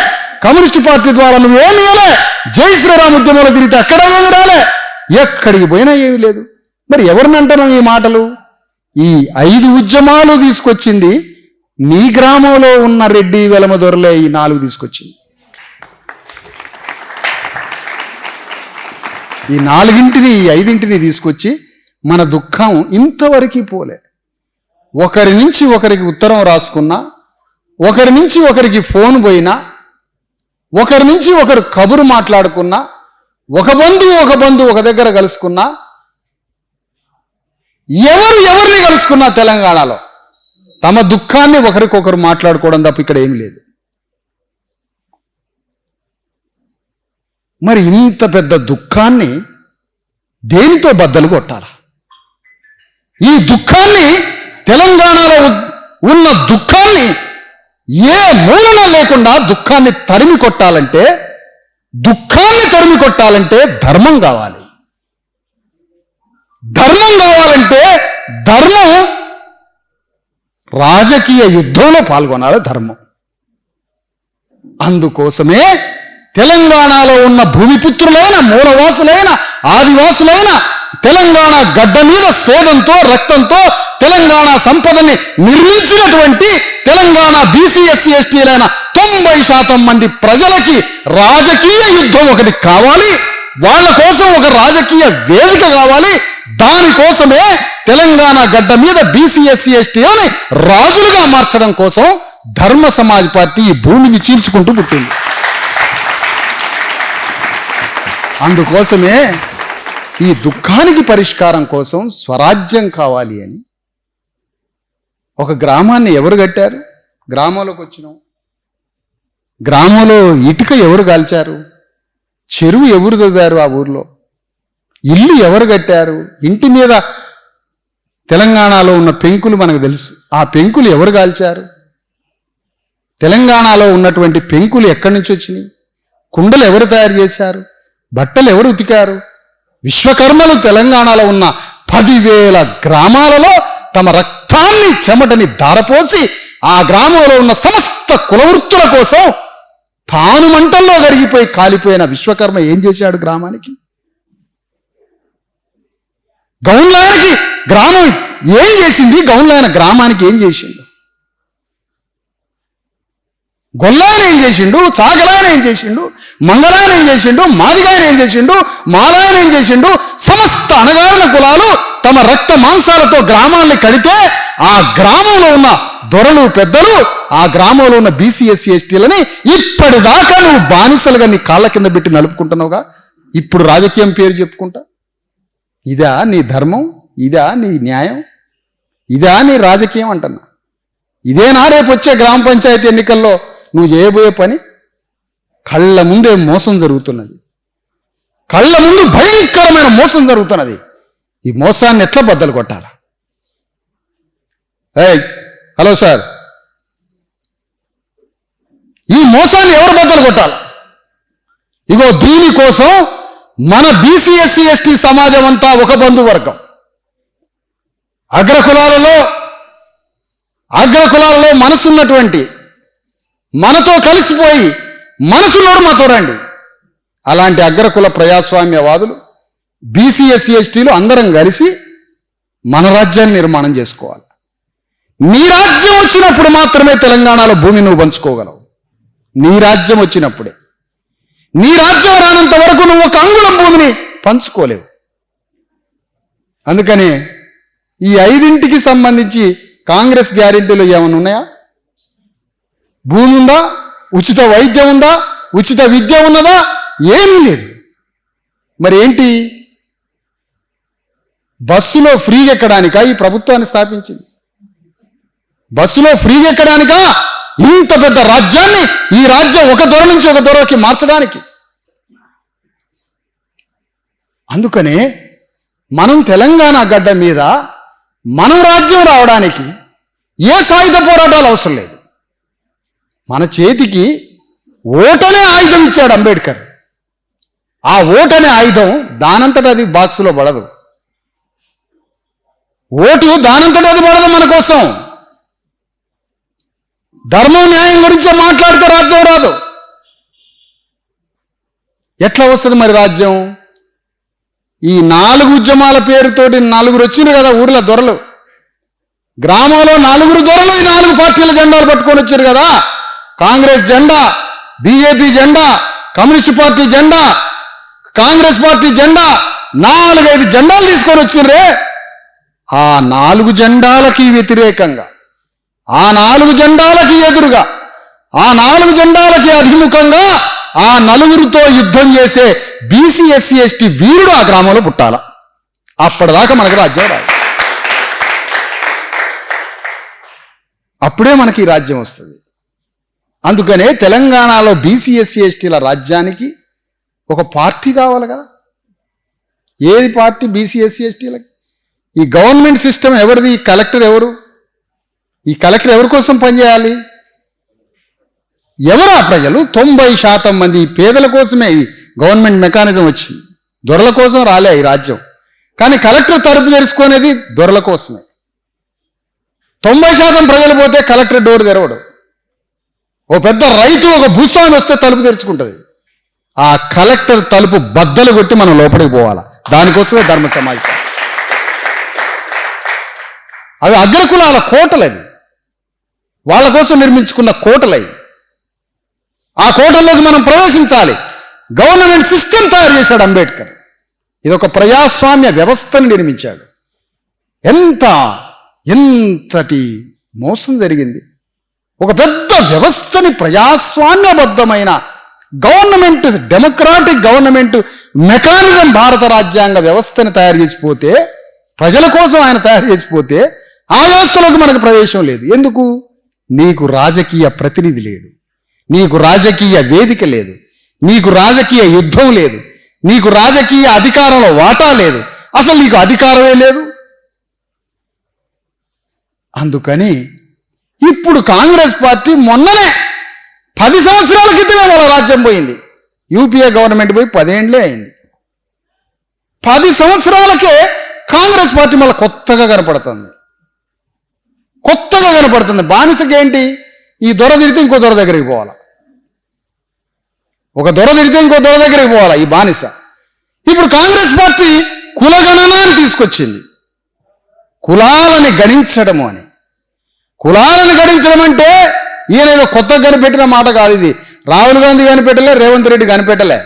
కమ్యూనిస్టు పార్టీ ద్వారా నువ్వు ఏమీ ఇవ్వలే, జై శ్రీరామ్ ఉద్యమంలో తిరిగితే అక్కడ ఏమి రాలే, ఎక్కడికి పోయినా ఏమీ లేదు. మరి ఎవరిని అంటున్నాం ఈ మాటలు? ఈ 5 ఉద్యమాలు తీసుకొచ్చింది నీ గ్రామంలో ఉన్న రెడ్డి వెలమ దొరలే. ఈ 4 తీసుకొచ్చింది. ఈ 4ంటిని, ఈ 5ంటిని తీసుకొచ్చి మన దుఃఖం ఇంతవరకు పోలే. ఒకరి నుంచి ఒకరికి ఉత్తరం రాసుకున్నా, ఒకరి నుంచి ఒకరికి ఫోన్ పోయినా, ఒకరి నుంచి ఒకరు కబురు మాట్లాడుకున్నా, ఒక బంధువు ఒక దగ్గర కలుసుకున్నా, ఎవరిని కలుసుకున్నా తెలంగాణలో తమ దుఃఖాన్ని ఒకరికొకరు మాట్లాడుకోవడం తప్ప ఇక్కడ ఏమి లేదు. మరి ఇంత పెద్ద దుఃఖాన్ని దేనితో బద్దలు కొట్టాలా? ఈ దుఃఖాన్ని, తెలంగాణలో ఉన్న దుఃఖాన్ని ఏ మూలన లేకుండా దుఃఖాన్ని తరిమి కొట్టాలంటే, ధర్మం కావాలి. ధర్మం రాజకీయ యుద్ధంలో పాల్గొనాలి. ధర్మం. అందుకోసమే తెలంగాణలో ఉన్న భూమిపుత్రులైన, మూలవాసులైన, ఆదివాసులైన, తెలంగాణ గడ్డ మీద స్వేదంతో, రక్తంతో తెలంగాణ సంపదని నిర్మించినటువంటి తెలంగాణ బీసీ ఎస్సీ ఎస్టీలైన 90% మంది ప్రజలకి రాజకీయ యుద్ధం ఒకటి కావాలి. వాళ్ళ కోసం ఒక రాజకీయ వేదిక కావాలి. దానికోసమే తెలంగాణ గడ్డ మీద బీసీ ఎస్సీ ఎస్టీలని రాజులుగా మార్చడం కోసం ధర్మ సమాజ్ పార్టీ ఈ భూమిని చీల్చుకుంటూ పుట్టింది. అందుకోసమే ఈ దుఃఖానికి పరిష్కారం కోసం స్వరాజ్యం కావాలి అని ఒక గ్రామాన్ని ఎవరు కట్టారు? గ్రామంలోకి వచ్చినాం. గ్రామంలో ఇటుక ఎవరు కాల్చారు? చెరువు ఎవరు తవ్వారు? ఆ ఊర్లో ఇల్లు ఎవరు కట్టారు? ఇంటి మీద తెలంగాణలో ఉన్న పెంకులు మనకు తెలుసు. ఆ పెంకులు ఎవరు కాల్చారు? తెలంగాణలో ఉన్నటువంటి పెంకులు ఎక్కడి నుంచి వచ్చినాయి? కుండలు ఎవరు తయారు చేశారు? బట్టలు ఎవరు ఉతికారు? విశ్వకర్మలు తెలంగాణలో ఉన్న 10,000 గ్రామాలలో తమ రక్తాన్ని, చెమటని ధారపోసి ఆ గ్రామంలో ఉన్న సమస్త కులవృత్తుల కోసం తాను మంటల్లో కరిగిపోయి కాలిపోయిన విశ్వకర్మ ఏం చేశాడు గ్రామానికి? గౌన్లాయనకి గ్రామం ఏం చేసింది? గౌన్లాయన గ్రామానికి ఏం చేసిండు? గొల్లాయన ఏం చేసిండు? చాకలాయన ఏం చేసిండు? మంగళాయన ఏం చేసిండు? మాదిగాయన ఏం చేసిండు? మాలాయన ఏం చేసిండు? సమస్త అణగారిన కులాలు తమ రక్త మాంసాలతో గ్రామాన్ని కడితే ఆ గ్రామంలో ఉన్న దొరలు, పెద్దలు, ఆ గ్రామంలో ఉన్న బీసీ ఎస్సీ ఎస్టీలని ఇప్పటిదాకా నువ్వు బానిసలుగా నీ కాళ్ళ కింద పెట్టి నలుపుకుంటున్నావుగా. ఇప్పుడు రాజకీయం పేరు చెప్పుకుంటా. ఇదా నీ ధర్మం? ఇదా నీ న్యాయం? ఇదా నీ రాజకీయం అంటున్నా. ఇదేనా రేపు వచ్చే గ్రామ పంచాయతీ ఎన్నికల్లో నువ్వు చేయబోయే పని? కళ్ళ ముందే మోసం జరుగుతున్నది, కళ్ళ ముందు భయంకరమైన మోసం జరుగుతున్నది. ఈ మోసాన్ని ఎట్లా బద్దలు కొట్టాలా? హలో సార్, ఈ మోసాన్ని ఎవరు బద్దలు కొట్టాలా? ఇగో దీనికోసం మన బీసీ ఎస్సీ ఎస్టీ సమాజం అంతా ఒక బంధువర్గం. అగ్రకులాలలో మనసున్నటువంటి, మనతో కలిసిపోయి మనసున్నోడు మాతో రండి. అలాంటి అగ్రకుల ప్రజాస్వామ్యవాదులు బీసీ ఎస్సీ ఎస్టీలు అందరం కలిసి మన రాజ్యాన్ని నిర్మాణం చేసుకోవాలి. నీ రాజ్యం వచ్చినప్పుడు మాత్రమే తెలంగాణలో భూమి నువ్వు పంచుకోగలవు. నీ రాజ్యం వచ్చినప్పుడే. నీ రాజ్యం రానంత వరకు నువ్వు ఒక అంగుళం భూమిని పంచుకోలేవు. అందుకని ఈ 5ంటికి సంబంధించి కాంగ్రెస్ గ్యారెంటీలు ఏమైనా ఉన్నాయా? భూమి ఉందా? ఉచిత వైద్యం ఉందా? ఉచిత విద్య ఉన్నదా? ఏమీ లేదు. మరి ఏంటి? బస్సులో ఫ్రీగా ఎక్కడానికా ఈ ప్రభుత్వాన్ని స్థాపించింది? బస్సులో ఫ్రీగా ఎక్కడానికా ఇంత పెద్ద రాజ్యాన్ని, ఈ రాజ్యం ఒక దొర నుంచి ఒక దొరకి మార్చడానికి? అందుకనే మనం తెలంగాణ గడ్డ మీద మనం రాజ్యం రావడానికి ఏ సాయుధ పోరాటాలు అవసరం లేదు. మన చేతికి ఓటనే ఆయుధం ఇచ్చాడు అంబేద్కర్. ఆ ఓటనే ఆయుధం దానంతట అది బాక్సులో పడదు. ఓటు దానంతట అది పడదు. మన కోసం ధర్మం న్యాయం గురించి మాట్లాడితే రాజ్యం రాదు. ఎట్లా వస్తుంది మరి రాజ్యం? ఈ 4 ఉద్యమాల పేరుతోటి 4 వచ్చిండ్రు కదా ఊర్లో దొరలు. గ్రామంలో 4 దొరలు 4 పార్టీల జెండాలు పట్టుకొని వచ్చారు కదా. కాంగ్రెస్ జెండా, బీజేపీ జెండా, కమ్యూనిస్ట్ పార్టీ జెండా, కాంగ్రెస్ పార్టీ జెండా, 4-5 జెండాలు తీసుకొని వచ్చిర్రే. ఆ 4 జెండాలకి వ్యతిరేకంగా, ఆ 4 జెండాలకి ఎదురుగా, ఆ 4 జెండాలకి అభిముఖంగా ఆ 4తో యుద్ధం చేసే బీసీ ఎస్సీ ఎస్టీ వీరుడు ఆ గ్రామంలో పుట్టాల. అప్పటిదాకా మనకు రాజ్యం రాదు. అప్పుడే మనకి రాజ్యం వస్తుంది. అందుకనే తెలంగాణలో బీసీ ఎస్సీ ఎస్టీల రాజ్యానికి ఒక పార్టీ కావాలిగా. ఏది పార్టీ? బీసీ ఎస్సీ ఎస్టీలకి. ఈ గవర్నమెంట్ సిస్టమ్ ఎవరిది? ఈ కలెక్టర్ ఎవరు? ఈ కలెక్టర్ ఎవరి కోసం పనిచేయాలి? ఎవరా ప్రజలు? 90% మంది పేదల కోసమే ఈ గవర్నమెంట్ మెకానిజం వచ్చింది. దొరల కోసం రాలే ఈ రాజ్యం. కానీ కలెక్టర్ తలుపు తెరుచుకునేది దొరల కోసమే. 90% ప్రజలు పోతే కలెక్టర్ డోర్ తెరవడు. ఓ పెద్ద రైతు, ఒక భూస్వామి వస్తే తలుపు తెరుచుకుంటుంది. ఆ కలెక్టర్ తలుపు బద్దలు కొట్టి మనం లోపలికి పోవాలా. దానికోసమే ధర్మ సమాజం. అవి అగ్రకులాల కోటలవి, వాళ్ళ కోసం నిర్మించుకున్న కోటలవి. ఆ కోటల్లోకి మనం ప్రవేశించాలి. గవర్నమెంట్ సిస్టమ్ తయారు చేశాడు అంబేద్కర్. ఇది ఒక ప్రజాస్వామ్య వ్యవస్థను నిర్మించాడు. ఎంతటి మోసం జరిగింది. ఒక పెద్ద వ్యవస్థని, ప్రజాస్వామ్యబద్ధమైన గవర్నమెంట్, డెమోక్రాటిక్ గవర్నమెంట్ మెకానిజం భారత రాజ్యాంగ వ్యవస్థని తయారు చేసిపోతే, ప్రజల కోసం ఆయన తయారు చేసిపోతే ఆ వ్యవస్థలోకి మనకు ప్రవేశం లేదు. ఎందుకు? నీకు రాజకీయ ప్రతినిధి లేడు, నీకు రాజకీయ వేదిక లేదు, నీకు రాజకీయ యుద్ధం లేదు, నీకు రాజకీయ అధికారంలో వాటా లేదు, అసలు నీకు అధికారమే లేదు. అందుకని ఇప్పుడు కాంగ్రెస్ పార్టీ మొన్ననే 10 సంవత్సరాల క్రితమే వాళ్ళ రాజ్యం పోయింది. యూపీఏ గవర్నమెంట్ పోయి 10 ఏళ్లే అయింది. 10 సంవత్సరాలకే కాంగ్రెస్ పార్టీ మళ్ళీ కొత్తగా కనపడుతుంది. బానిసకేంటి? ఈ దొర తిరిగితే ఇంకో దొర దగ్గరికి పోవాలా, ఒక దొర తిరిగితే ఇంకో దొర దగ్గరికి పోవాలా ఈ బానిస. ఇప్పుడు కాంగ్రెస్ పార్టీ కులగణనాన్ని తీసుకొచ్చింది. కులాలని గణించడము అని. కులాలను గణించడం అంటే ఈయన ఏదో కొత్తగా కనిపెట్టిన మాట కాదు. ఇది రాహుల్ గాంధీ కనిపెట్టలే, రేవంత్ రెడ్డి కనిపెట్టలే.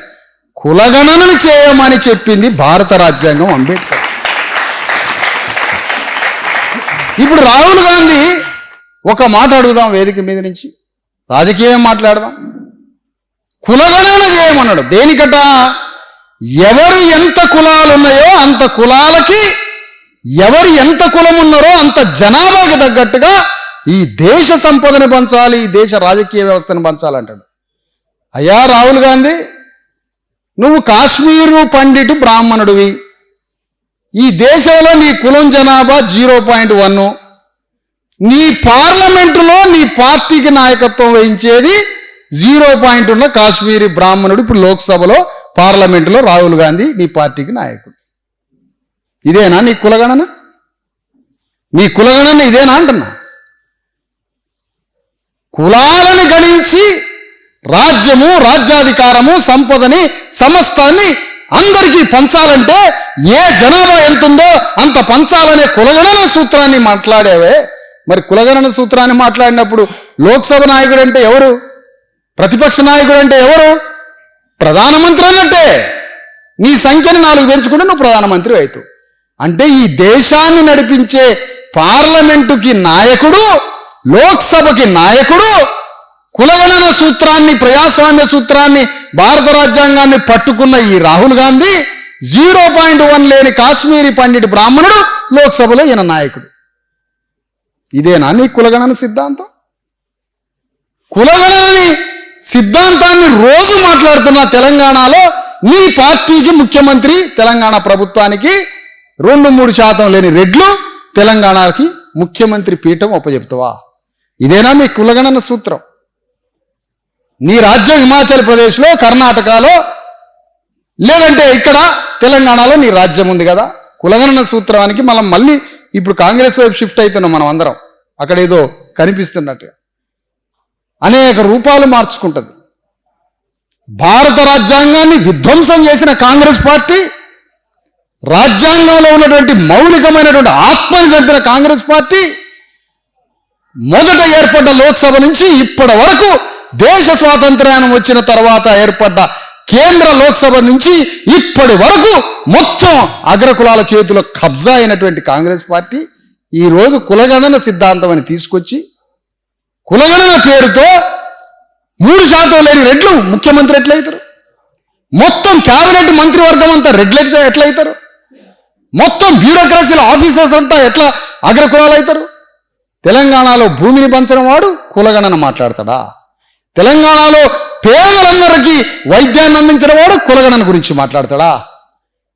కులగణనను చేయమని చెప్పింది భారత రాజ్యాంగం, అంబేద్కర్. ఇప్పుడు రాహుల్ గాంధీ ఒక మాట అడుగుదాం వేదిక మీద నుంచి, రాజకీయం మాట్లాడదాం. కులగణన చేయమన్నాడు. దేనికట? ఎవరు ఎంత కులాలు ఉన్నాయో అంత కులాలకి, ఎవరు ఎంత కులం ఉన్నారో అంత జనాభాకి తగ్గట్టుగా ఈ దేశ సంపదని పంచాలి, ఈ దేశ రాజకీయ వ్యవస్థను పంచాలంటాడు. అయ్యా రాహుల్ గాంధీ, నువ్వు కాశ్మీరు పండిటు బ్రాహ్మణుడివి, ఈ దేశంలో నీ కులం జనాభా 0.1, నీ పార్లమెంటులో నీ పార్టీకి నాయకత్వం వహించేది 0 ఉన్న కాశ్మీరీ బ్రాహ్మణుడు ఇప్పుడు లోక్సభలో పార్లమెంటులో రాహుల్ గాంధీ నీ పార్టీకి నాయకుడు. ఇదేనా నీ కులగణన? నీ కులగణన ఇదేనా అంటున్నా? కులాలను గణించి రాజ్యము, రాజ్యాధికారము, సంపదని, సమస్తాన్ని అందరికీ పంచాలంటే ఏ జనాభా ఎంతుందో అంత పంచాలనే కులగణన సూత్రాన్ని మాట్లాడేవే. మరి కులగణన సూత్రాన్ని మాట్లాడినప్పుడు లోక్సభ నాయకుడు అంటే ఎవరు? ప్రతిపక్ష నాయకుడు అంటే ఎవరు? ప్రధానమంత్రి అన్నట్టే. నీ సంఖ్యను 4 పెంచుకుంటే నువ్వు ప్రధానమంత్రి అవుతావు. అంటే ఈ దేశాన్ని నడిపించే పార్లమెంటుకి నాయకుడు, లోక్సభకి నాయకుడు కులగణన సూత్రాన్ని, ప్రజాస్వామ్య సూత్రాన్ని, భారత రాజ్యాంగాన్ని పట్టుకున్న ఈ రాహుల్ గాంధీ 0.1 లేని కాశ్మీరీ పండిట్ బ్రాహ్మణుడు లోక్సభలో ఈయన నాయకుడు. ఇదేనా నీ కులగణన సిద్ధాంతం? కులగణనని సిద్ధాంతాన్ని రోజు మాట్లాడుతున్న తెలంగాణలో నీ పార్టీకి ముఖ్యమంత్రి, తెలంగాణ ప్రభుత్వానికి 2-3% లేని రెడ్లు తెలంగాణకి ముఖ్యమంత్రి పీఠం అప్పచెప్తావా? ఇదేనా మీ కులగణన సూత్రం? నీ రాజ్యం హిమాచల్ ప్రదేశ్లో, కర్ణాటకలో, లేదంటే ఇక్కడ తెలంగాణలో నీ రాజ్యం ఉంది కదా. కులగణన సూత్రానికి మనం మళ్ళీ ఇప్పుడు కాంగ్రెస్ వైపు షిఫ్ట్ అవుతున్నాం మనం అందరం. అక్కడ ఏదో కనిపిస్తున్నట్టుగా అనేక రూపాలు మార్చుకుంటుంది. భారత రాజ్యాంగాన్ని విధ్వంసం చేసిన కాంగ్రెస్ పార్టీ, రాజ్యాంగంలో ఉన్నటువంటి మౌలికమైనటువంటి ఆత్మని చంపిన కాంగ్రెస్ పార్టీ మొదట ఏర్పడ్డ లోక్సభ నుంచి ఇప్పటి వరకు, దేశ స్వాతంత్ర్యం వచ్చిన తర్వాత ఏర్పడ్డ కేంద్ర లోక్సభ నుంచి ఇప్పటి వరకు మొత్తం అగ్రకులాల చేతిలో కబ్జా అయినటువంటి కాంగ్రెస్ పార్టీ ఈరోజు కులగణన సిద్ధాంతం అని తీసుకొచ్చి, కులగణన పేరుతో 3% లేని రెడ్లు ముఖ్యమంత్రి ఎట్లయితారు? మొత్తం క్యాబినెట్ మంత్రివర్గం అంతా రెడ్లు ఎట్లయితారు? మొత్తం బ్యూరోక్రసీల ఆఫీసర్స్ అంతా ఎట్లా అగ్రకులాలు అవుతారు? తెలంగాణలో భూమిని పంచడం వాడు కులగణన మాట్లాడతాడా? తెలంగాణలో పేదలందరికీ వైద్యాన్ని అందించిన వాడు కులగణన గురించి మాట్లాడతాడా?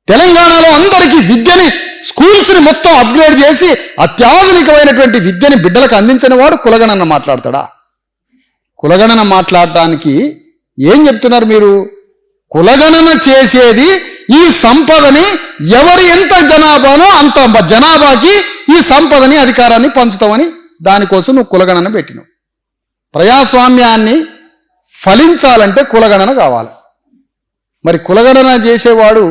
తెలంగాణలో అందరికీ విద్యని, స్కూల్స్ని మొత్తం అప్గ్రేడ్ చేసి అత్యాధునికమైనటువంటి విద్యని బిడ్డలకు అందించిన వాడు కులగణన మాట్లాడతాడా? కులగణన మాట్లాడటానికి ఏం చెప్తున్నారు మీరు? కులగణన చేసేది ఈ సంపదని, ఎవరు ఎంత జనాభానో అంత జనాభాకి ఈ సంపదని, అధికారాన్ని పంచుతామని దానికోసం నువ్వు కులగణన పెట్టినావు. ప్రజాస్వామ్యాన్ని ఫలించాలంటే కులగణన కావాలి. మరి కులగణన చేసేవాడు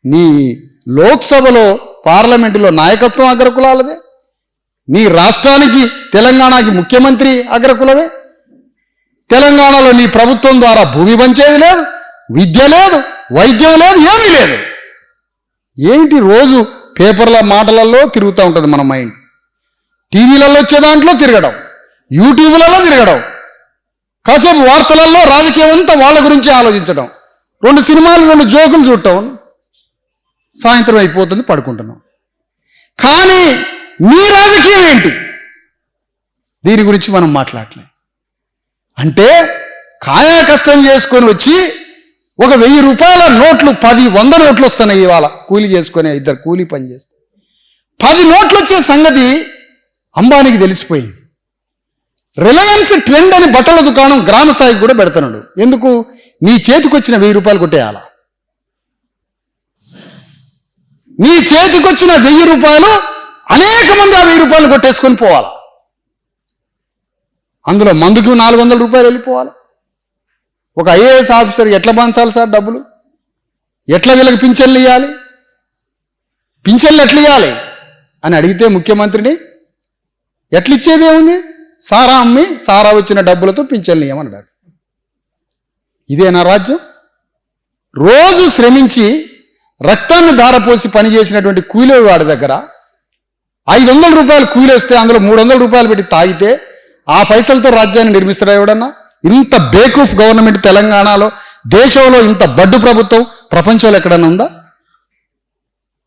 నీ లోక్సభలో, పార్లమెంటులో నాయకత్వం అగ్రకులాలదే, నీ రాష్ట్రానికి, తెలంగాణకి ముఖ్యమంత్రి అగ్రకులవే. తెలంగాణలో నీ ప్రభుత్వం ద్వారా భూమి పంచేది లేదు, విద్య లేదు, వైద్యం లేదు, ఏమీ లేదు. ఏంటి రోజు పేపర్ల మాటలలో తిరుగుతూ ఉంటుంది మన మైండ్. టీవీలలో వచ్చే దాంట్లో తిరగడం, యూట్యూబ్లలో తిరగడం, కాసేపు వార్తలలో రాజకీయం అంతా వాళ్ళ గురించి ఆలోచించడం, 2 సినిమాలు 2 జోకులు చూడటం, సాయంత్రం అయిపోతుంది, పడుకుంటున్నాం. కానీ నీ రాజకీయం ఏంటి? దీని గురించి మనం మాట్లాడలే. అంటే కాయా కష్టం చేసుకొని వచ్చి ఒక 1000 రూపాయల నోట్లు 10-100 నోట్లు వస్తున్నాయి. ఇవాళ కూలి చేసుకునే 2 కూలీ పని చేస్తే 10 నోట్లు వచ్చే సంగతి అంబానీకి తెలిసిపోయింది. రిలయన్స్ ట్రెండ్ అని బట్టల దుకాణం గ్రామ స్థాయికి కూడా పెడుతున్నాడు. ఎందుకు? నీ చేతికి వచ్చిన 1000 రూపాయలు కొట్టేయాల. నీ చేతికి వచ్చిన 1000 రూపాయలు అనేక మంది ఆ 1000 రూపాయలు కొట్టేసుకొని పోవాలి. అందులో మందుకు 400 రూపాయలు వెళ్ళిపోవాలి. ఒక ఐఏఎస్ ఆఫీసర్ ఎట్లా పంచాలి సార్ డబ్బులు? ఎట్లా వీళ్ళకి పింఛన్లు ఇవ్వాలి? పింఛన్లు ఎట్లా ఇవ్వాలి అని అడిగితే ముఖ్యమంత్రిని ఎట్లా ఇచ్చేది ఏముంది? సారా అమ్మి సారా వచ్చిన డబ్బులతో పింఛన్లు ఇవ్వమన్నాడు. ఇదేనా రాజ్యం? రోజు శ్రమించి రక్తాన్ని ధారపోసి పనిచేసినటువంటి కూలీ వాడి దగ్గర 500 రూపాయలు కూలీ వస్తే అందులో 300 రూపాయలు పెట్టి తాగితే ఆ పైసలతో రాజ్యాన్ని నిర్మిస్తాడా ఎవడన్నా? ఇంత బేకూఫ్ గవర్నమెంట్ తెలంగాణలో, దేశంలో ఇంత బడ్డు ప్రభుత్వం ప్రపంచంలో ఎక్కడన్నా ఉందా?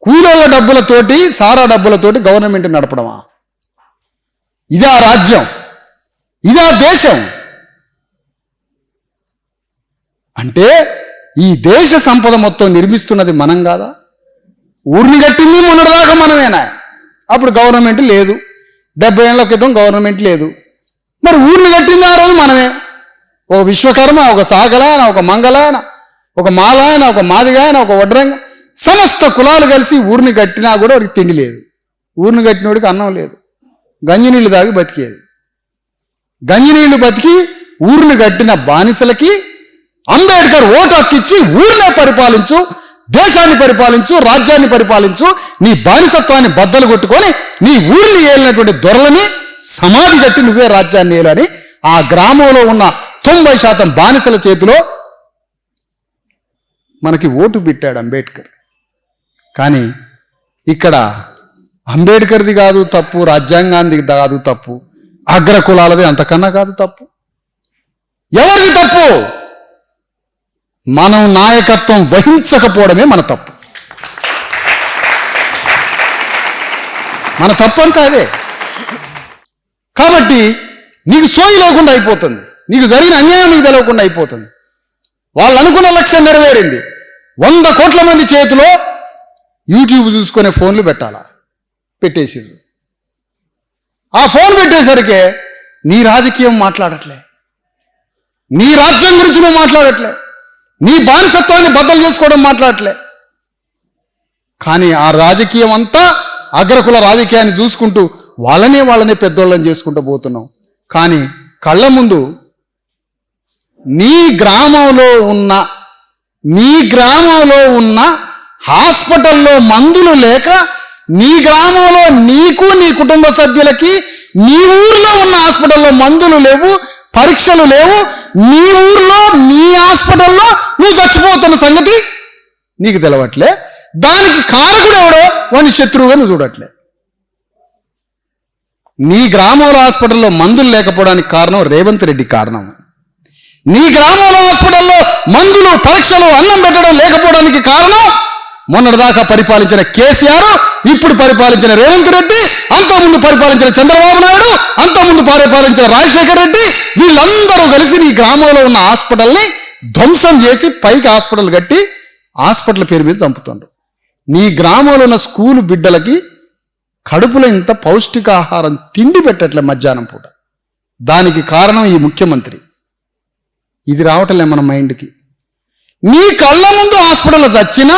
కూలీల డబ్బులతోటి, సారా డబ్బులతోటి గవర్నమెంట్ నడపడమా? ఇదే ఆ రాజ్యం, ఇదే ఆ దేశం. అంటే ఈ దేశ సంపద మొత్తం నిర్మిస్తున్నది మనం కాదా? ఊరిని కట్టింది మొన్నటిదాకా మనమేనా? అప్పుడు గవర్నమెంట్ లేదు, 70 ఏళ్ల క్రితం గవర్నమెంట్ లేదు. మరి ఊరిని కట్టింది ఆ రోజు మనమే. ఒక విశ్వకర్మ, ఒక సాగలాయన, ఒక మంగళాయన, ఒక మాలాయన, ఒక మాదిగాయన, ఒక వడ్రంగ, సమస్త కులాలు కలిసి ఊరిని కట్టినా కూడా వాడికి తిండి లేదు. ఊరిని కట్టినోడికి అన్నం లేదు, గంజినీళ్ళు తాగి బతికేది. గంజినీళ్ళు బతికి ఊరిని కట్టిన బానిసలకి అంబేద్కర్ ఓటు హక్కిచ్చి ఊరినే పరిపాలించు, దేశాన్ని పరిపాలించు, రాజ్యాన్ని పరిపాలించు, నీ బానిసత్వాన్ని బద్దలు కొట్టుకొని నీ ఊరిని ఏలినటువంటి దొరలని సమాధి కట్టి నువ్వే రాజ్యాన్ని ఏలని ఆ గ్రామంలో ఉన్న 90% బానిసల చేతిలో మనకి ఓటు పెట్టాడు అంబేద్కర్. కానీ ఇక్కడ అంబేద్కర్ది కాదు తప్పు, రాజ్యాంగానికి కాదు తప్పు, అగ్రకులాలది అంతకన్నా కాదు తప్పు. ఎవరిది తప్పు? మనం నాయకత్వం వహించకపోవడమే మన తప్పు. మన తప్పు అంతా అదే. కాబట్టి నీకు సోయి లేకుండా అయిపోతుంది, నీకు జరిగిన అన్యాయం నీకు తెలవకుండా అయిపోతుంది. వాళ్ళు అనుకున్న లక్ష్యం నెరవేరింది. 100 కోట్ల మంది చేతిలో యూట్యూబ్ చూసుకునే ఫోన్లు పెట్టేసింది. ఆ ఫోన్ పెట్టేసరికి నీ రాజకీయం మాట్లాడట్లే, నీ రాజ్యం గురించి నువ్వు మాట్లాడట్లే, నీ బానిసత్వాన్ని బద్దలు చేసుకోవడం మాట్లాడట్లే. కానీ ఆ రాజకీయం అంతా అగ్రకుల రాజకీయాన్ని చూసుకుంటూ వాళ్ళనే పెద్దోళ్ళని చేసుకుంటూ పోతున్నాం. కానీ కళ్ళ ముందు నీ గ్రామంలో ఉన్న హాస్పిటల్లో మందులు లేక, నీ గ్రామంలో నీకు నీ కుటుంబ సభ్యులకి నీ ఊర్లో ఉన్న హాస్పిటల్లో మందులు లేవు, పరీక్షలు లేవు, నీ ఊర్లో నీ హాస్పిటల్లో నువ్వు చచ్చిపోతున్న సంగతి నీకు తెలవట్లే. దానికి కారకుడు ఎవడో వాని శత్రువుగా నువ్వు చూడట్లే. నీ గ్రామంలో హాస్పిటల్లో మందులు లేకపోవడానికి కారణం రేవంత్ రెడ్డి కారణం. నీ గ్రామంలో హాస్పిటల్లో మందులు, పరీక్షలు, అన్నం పెట్టడం లేకపోవడానికి కారణం మొన్నటిదాకా పరిపాలించిన కేసీఆర్, ఇప్పుడు పరిపాలించిన రేవంత్ రెడ్డి, అంతకుముందు పరిపాలించిన చంద్రబాబు నాయుడు, అంతకుముందు పరిపాలించిన రాజశేఖర్ రెడ్డి, వీళ్ళందరూ కలిసి నీ గ్రామంలో ఉన్న హాస్పిటల్ని ధ్వంసం చేసి పైకి హాస్పిటల్ కట్టి హాస్పిటల్ పేరు మీద చంపుతున్నారు. నీ గ్రామంలో ఉన్న స్కూలు బిడ్డలకి కడుపులో ఇంత పౌష్టికాహారం తిండి పెట్టట్లే మధ్యాహ్నం పూట. దానికి కారణం ఈ ముఖ్యమంత్రి. ఇది రావటలే మన మైండ్కి. నీ కళ్ళ ముందు హాస్పిటల్ చచ్చినా,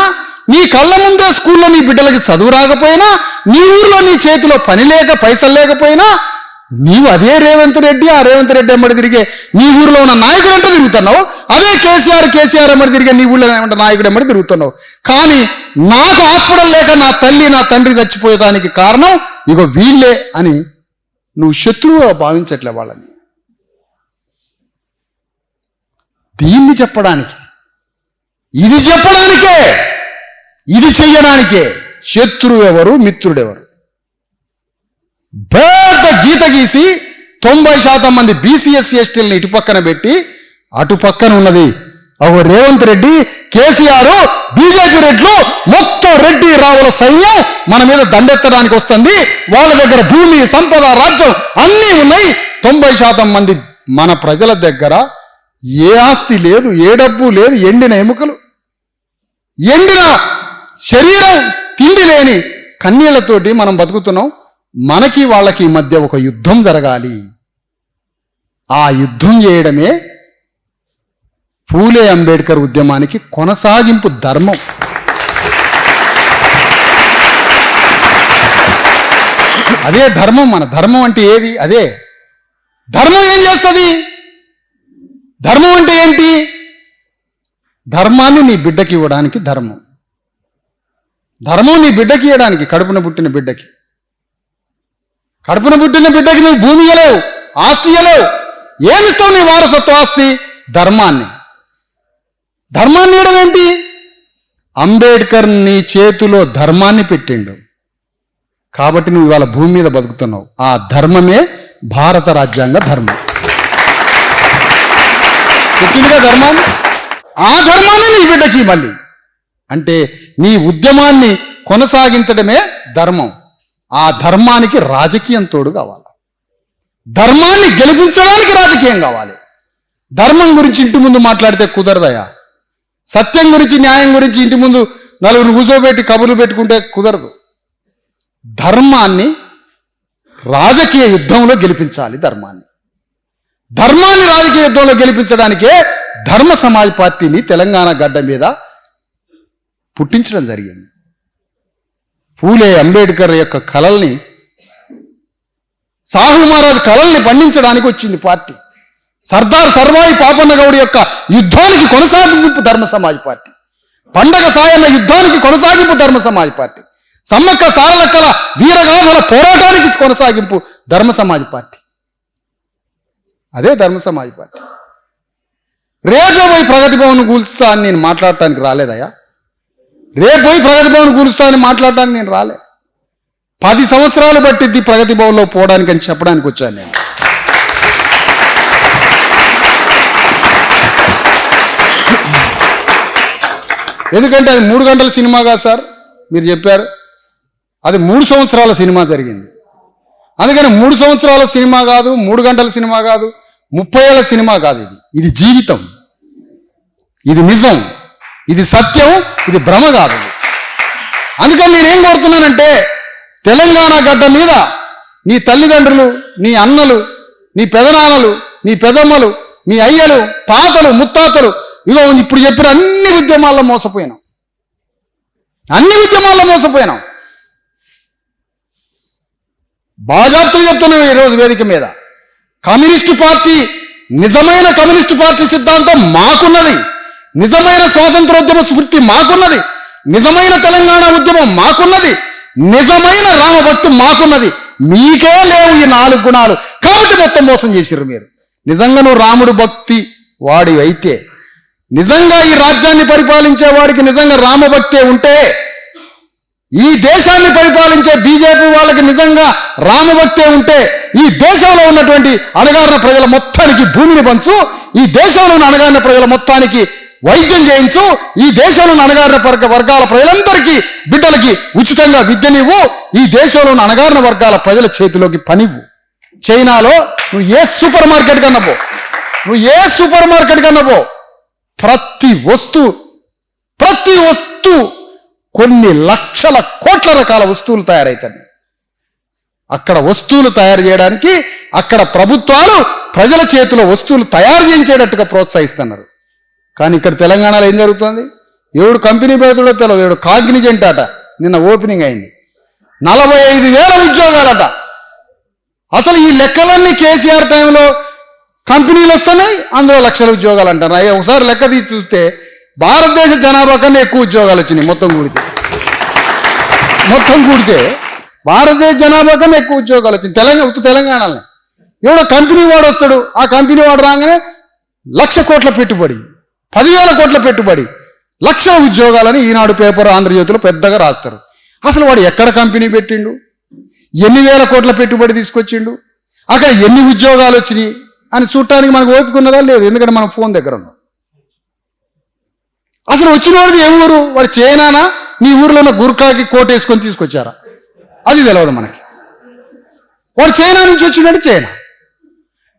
నీ కళ్ళ ముందే స్కూల్లో నీ బిడ్డలకి చదువు రాకపోయినా, నీ ఊర్లో నీ చేతిలో పని లేక పైసలు లేకపోయినా, నీవు అదే రేవంత్ రెడ్డి, ఆ రేవంత్ రెడ్డి ఎమ్మడి తిరిగే నీ ఊర్లో ఉన్న నాయకుడు అంటే తిరుగుతున్నావు. అదే కేసీఆర్ ఎమ్మడి తిరిగే నీ ఊళ్ళో నాయకుడు ఎమ్మడి తిరుగుతున్నావు. కానీ నాకు హాస్పిటల్ లేక నా తల్లి నా తండ్రి చచ్చిపోయేదానికి కారణం ఇగో వీళ్ళే అని నువ్వు శత్రువుగా భావించట్లే వాళ్ళని. దీన్ని చెప్పడానికే, ఇది చెయ్యడానికే శత్రువు ఎవరు, మిత్రుడెవరు పెద్ద గీత గీసి 90% మంది బీసీఎస్సీ ఎస్టీలను ఇటు పక్కన పెట్టి, అటు పక్కన ఉన్నది ఒక రేవంత్ రెడ్డి, కేసీఆర్, బీజేపీ రెడ్లు, మొత్తం రెడ్డి రావుల సైన్యం మన మీద దండెత్తడానికి వస్తుంది. వాళ్ళ దగ్గర భూమి, సంపద, రాజ్యం అన్నీ ఉన్నాయి. 90% మంది మన ప్రజల దగ్గర ఏ ఆస్తి లేదు, ఏ డబ్బు లేదు, ఎండిన ఎముకలు, ఎండిన శరీరం, తిండి లేని కన్నీళ్లతోటి మనం బతుకుతున్నాం. మనకి వాళ్ళకి మధ్య ఒక యుద్ధం జరగాలి. ఆ యుద్ధం చేయడమే పూలే అంబేద్కర్ ఉద్యమానికి కొనసాగింపు ధర్మం. అదే ధర్మం. మన ధర్మం అంటే ఏది? అదే ధర్మం. ఏం చేస్తుంది ధర్మం అంటే ఏంటి? ధర్మాన్ని నీ బిడ్డకి ఇవ్వడానికి ధర్మం. ధర్మం నీ బిడ్డకి ఇవ్వడానికి, కడుపున పుట్టిన బిడ్డకి నువ్వు భూమి ఇవ్వలేవు, ఆస్తి ఇవ్వలేవు. ఏమిస్తావు నీ వారసత్వ ఆస్తి? ధర్మాన్ని ఇవ్వడం ఏంటి? అంబేద్కర్ నీ చేతిలో ధర్మాన్ని పెట్టిండు కాబట్టి నువ్వు ఇవాళ భూమి మీద బతుకుతున్నావు. ఆ ధర్మమే భారత రాజ్యాంగ ధర్మం. పెట్టిండుగా ధర్మాన్ని. ఆ ధర్మాన్ని నీ బిడ్డకి మళ్ళీ అంటే నీ ఉద్యమాన్ని కొనసాగించడమే ధర్మం. ఆ ధర్మానికి రాజకీయం తోడు కావాలి. ధర్మాన్ని గెలిపించడానికి రాజకీయం కావాలి. ధర్మం గురించి ఇంటి ముందు మాట్లాడితే కుదరదయా. సత్యం గురించి, న్యాయం గురించి ఇంటి ముందు నలుగురు కూర్చోబెట్టి కబుర్లు పెట్టుకుంటే కుదరదు. ధర్మాన్ని రాజకీయ యుద్ధంలో గెలిపించాలి. ధర్మాన్ని రాజకీయ యుద్ధంలో గెలిపించడానికే ధర్మ సమాజ్ పార్టీని తెలంగాణ గడ్డ మీద పుట్టించడం జరిగింది. పూలే అంబేద్కర్ యొక్క కలల్ని, సాహు మహారాజ్ కలల్ని పండించడానికి వచ్చింది పార్టీ. సర్దార్ సర్వాయి పాపన్న గౌడ్ యొక్క యుద్ధానికి కొనసాగింపు ధర్మ సమాజ్ పార్టీ. పండగ సాయన్న యుద్ధానికి కొనసాగింపు ధర్మ సమాజ్ పార్టీ. సమ్మక్క సారలక్కల వీరగాథల పోరాటానికి కొనసాగింపు ధర్మ సమాజ్ పార్టీ. అదే ధర్మ సమాజ్ పార్టీ. రేపే పోయి ప్రగతి భవన్ కూల్చుతా అని నేను మాట్లాడటానికి రాలేదయ్యా. రేపు పోయి ప్రగతి భవన్ కూలుస్తా అని మాట్లాడటానికి నేను రాలే. 10 సంవత్సరాలు పట్టిద్ది ప్రగతి భవన్లో పోవడానికి అని చెప్పడానికి వచ్చాను నేను. ఎందుకంటే అది 3 గంటల సినిమా కాదు సార్, మీరు చెప్పారు. అది 3 సంవత్సరాల సినిమా జరిగింది. అందుకని 3 సంవత్సరాల సినిమా కాదు, 3 గంటల సినిమా కాదు, 30 ఏళ్ల సినిమా కాదు. ఇది జీవితం, ఇది నిజం, ఇది సత్యం, ఇది భ్రమ కాదు. అందుకని నేనేం కోరుతున్నానంటే, తెలంగాణ గడ్డ మీద నీ తల్లిదండ్రులు, నీ అన్నలు, నీ పెదనాన్నలు, నీ పెదమ్మలు, నీ అయ్యలు, తాతలు, ముత్తాతలు, ఇగో ఇప్పుడు చెప్పిన అన్ని ఉద్యమాల్లో మోసపోయినాం. బాజాప్తు చెప్తున్నాం ఈరోజు వేదిక మీద. కమ్యూనిస్టు పార్టీ, నిజమైన కమ్యూనిస్టు పార్టీ సిద్ధాంతం మాకున్నది. నిజమైన స్వాతంత్రోద్యమ స్ఫూర్తి మాకున్నది. నిజమైన తెలంగాణ ఉద్యమం మాకున్నది. నిజమైన రామభక్తి మాకున్నది. మీకే లేవు ఈ 4 గుణాలు. కాబట్టి మొత్తం మోసం చేసిర్రు మీరు. నిజంగా నువ్వు రాముడు భక్తి వాడి అయితే, నిజంగా ఈ రాజ్యాన్ని పరిపాలించే వాడికి నిజంగా రామభక్తే ఉంటే, ఈ దేశాన్ని పరిపాలించే బీజేపీ వాళ్ళకి నిజంగా రామభక్తే ఉంటే, ఈ దేశంలో ఉన్నటువంటి అణగారిన ప్రజల మొత్తానికి భూమిని పంచు, ఈ దేశంలో ఉన్న అణగారిన ప్రజల మొత్తానికి వైద్యం చేయించు, ఈ దేశంలో ఉన్న అణగారిన వర్గాల ప్రజలందరికీ బిడ్డలకి ఉచితంగా విద్యనివ్వు, ఈ దేశంలో ఉన్న అణగారిన వర్గాల ప్రజల చేతిలోకి పనివ్వు. చైనాలో నువ్వు ఏ సూపర్ మార్కెట్ కన్నా పో, ప్రతి వస్తువు కొన్ని లక్షల కోట్ల రకాల వస్తువులు తయారవుతాయి. అక్కడ వస్తువులు తయారు చేయడానికి అక్కడ ప్రభుత్వాలు ప్రజల చేతిలో వస్తువులు తయారు చేయించేటట్టుగా ప్రోత్సహిస్తున్నారు. కానీ ఇక్కడ తెలంగాణలో ఏం జరుగుతుంది? ఎవడు కంపెనీ పెడుతుండో తెలియదు. ఎవడు కాగ్నిజెంట్ అట, నిన్న ఓపెనింగ్ అయింది. 45,000 ఉద్యోగాలట. అసలు ఈ లెక్కలన్నీ కేసీఆర్ టైంలో కంపెనీలు వస్తున్నాయి, అందులో లక్షల ఉద్యోగాలు అంటారు. ఒకసారి లెక్క తీసి చూస్తే భారతదేశ జనాభా కన్నా ఎక్కువ ఉద్యోగాలు వచ్చినాయి. మొత్తం కూడితే భారతదేశ జనాభా కన్నా ఎక్కువ ఉద్యోగాలు వచ్చింది తెలంగాణలో. ఎవడో కంపెనీ వాడు వస్తాడు, ఆ కంపెనీ వాడు రాగానే 1,00,000 కోట్ల పెట్టుబడి, 10,000 కోట్ల పెట్టుబడి, లక్షల ఉద్యోగాలని ఈనాడు పేపర్, ఆంధ్రజ్యోతిలో పెద్దగా రాస్తారు. అసలు వాడు ఎక్కడ కంపెనీ పెట్టిండు, ఎన్ని వేల కోట్ల పెట్టుబడి తీసుకొచ్చిండు, అక్కడ ఎన్ని ఉద్యోగాలు వచ్చినాయి అని చూడటానికి మనకు ఓపిక ఉన్నదా? లేదు. ఎందుకంటే మనం ఫోన్ దగ్గర ఉన్నాం. అసలు వచ్చిన వాడిది ఏ ఊరు? వాడు చైనానా, నీ ఊర్లో ఉన్న గుర్ఖాకి కోట్ వేసుకొని తీసుకొచ్చారా? అది తెలియదు మనకి. వాడు చైనా నుంచి వచ్చినట్టు చైనా.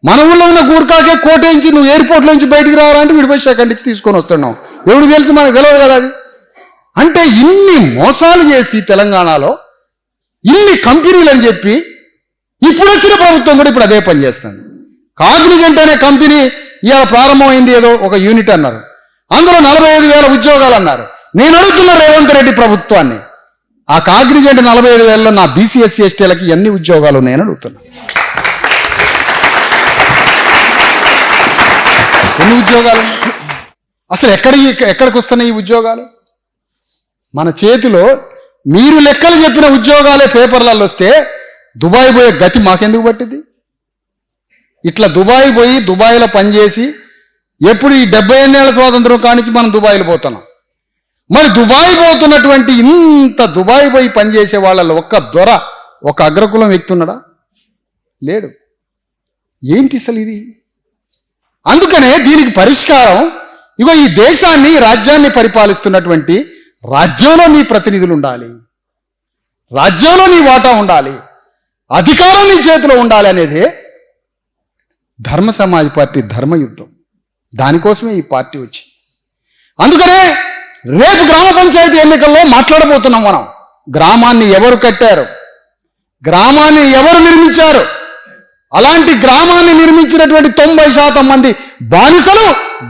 మన ఊళ్ళో ఉన్న గుర్ఖాకే కోట్ వేయించి నువ్వు ఎయిర్పోర్ట్లో నుంచి బయటికి రావాలంటే వీడి పోయి సెకండ్ ఇచ్చి తీసుకొని వస్తున్నావు. ఎవడు తెలుసు? మనకు తెలియదు కదా అది. అంటే ఇన్ని మోసాలు చేసి తెలంగాణలో ఇన్ని కంపెనీలు అని చెప్పి ఇప్పుడు వచ్చిన ప్రభుత్వం కూడా ఇప్పుడు అదే పని చేస్తుంది. కాగ్నిజెంట్ అనే కంపెనీ ఇవాళ ప్రారంభమైంది, ఏదో ఒక యూనిట్ అన్నారు, అందులో 45,000 ఉద్యోగాలు అన్నారు. నేను అడుగుతున్న రేవంత్ రెడ్డి ప్రభుత్వాన్ని, ఆ కాగ్నిజెంట్ 45,000లో నా బీసీఎస్సీ ఎస్టీలకి ఎన్ని ఉద్యోగాలు ఉన్నాయని అడుగుతున్నా. ఎన్ని ఉద్యోగాలు? అసలు ఎక్కడికి వస్తున్నాయి ఈ ఉద్యోగాలు? మన చేతిలో మీరు లెక్కలు చెప్పిన ఉద్యోగాలే పేపర్లలో వస్తే దుబాయ్ పోయే గతి మాకెందుకు పట్టింది? ఇట్లా దుబాయ్ పోయి దుబాయ్లో పనిచేసి ఎప్పుడు ఈ 78 ఏళ్ల స్వాతంత్రం కానించి మనం దుబాయ్లో పోతున్నాం. మరి దుబాయ్ పోతున్నటువంటి ఇంత దుబాయ్ పోయి పనిచేసే వాళ్ళలో ఒక్క దొర, ఒక అగ్రకులం వ్యక్తి ఉన్నాడా? లేడు. ఏంటి అసలు ఇది? అందుకనే దీనికి పరిష్కారం, ఇగో ఈ దేశాన్ని, రాజ్యాన్ని పరిపాలిస్తున్నటువంటి రాజ్యంలో నీ ప్రతినిధులు ఉండాలి, రాజ్యంలో నీ వాటా ఉండాలి, అధికారం నీ చేతిలో ఉండాలి అనేది ధర్మ సమాజ్ పార్టీ ధర్మయుద్ధం. దానికోసమే ఈ పార్టీ వచ్చింది. అందుకనే రేపు గ్రామ పంచాయతీ ఎన్నికల్లో మాట్లాడబోతున్నాం మనం. గ్రామాన్ని ఎవరు కట్టారు, గ్రామాన్ని ఎవరు నిర్మించారు, అలాంటి గ్రామాన్ని నిర్మించినటువంటి 90% మంది బానిసలు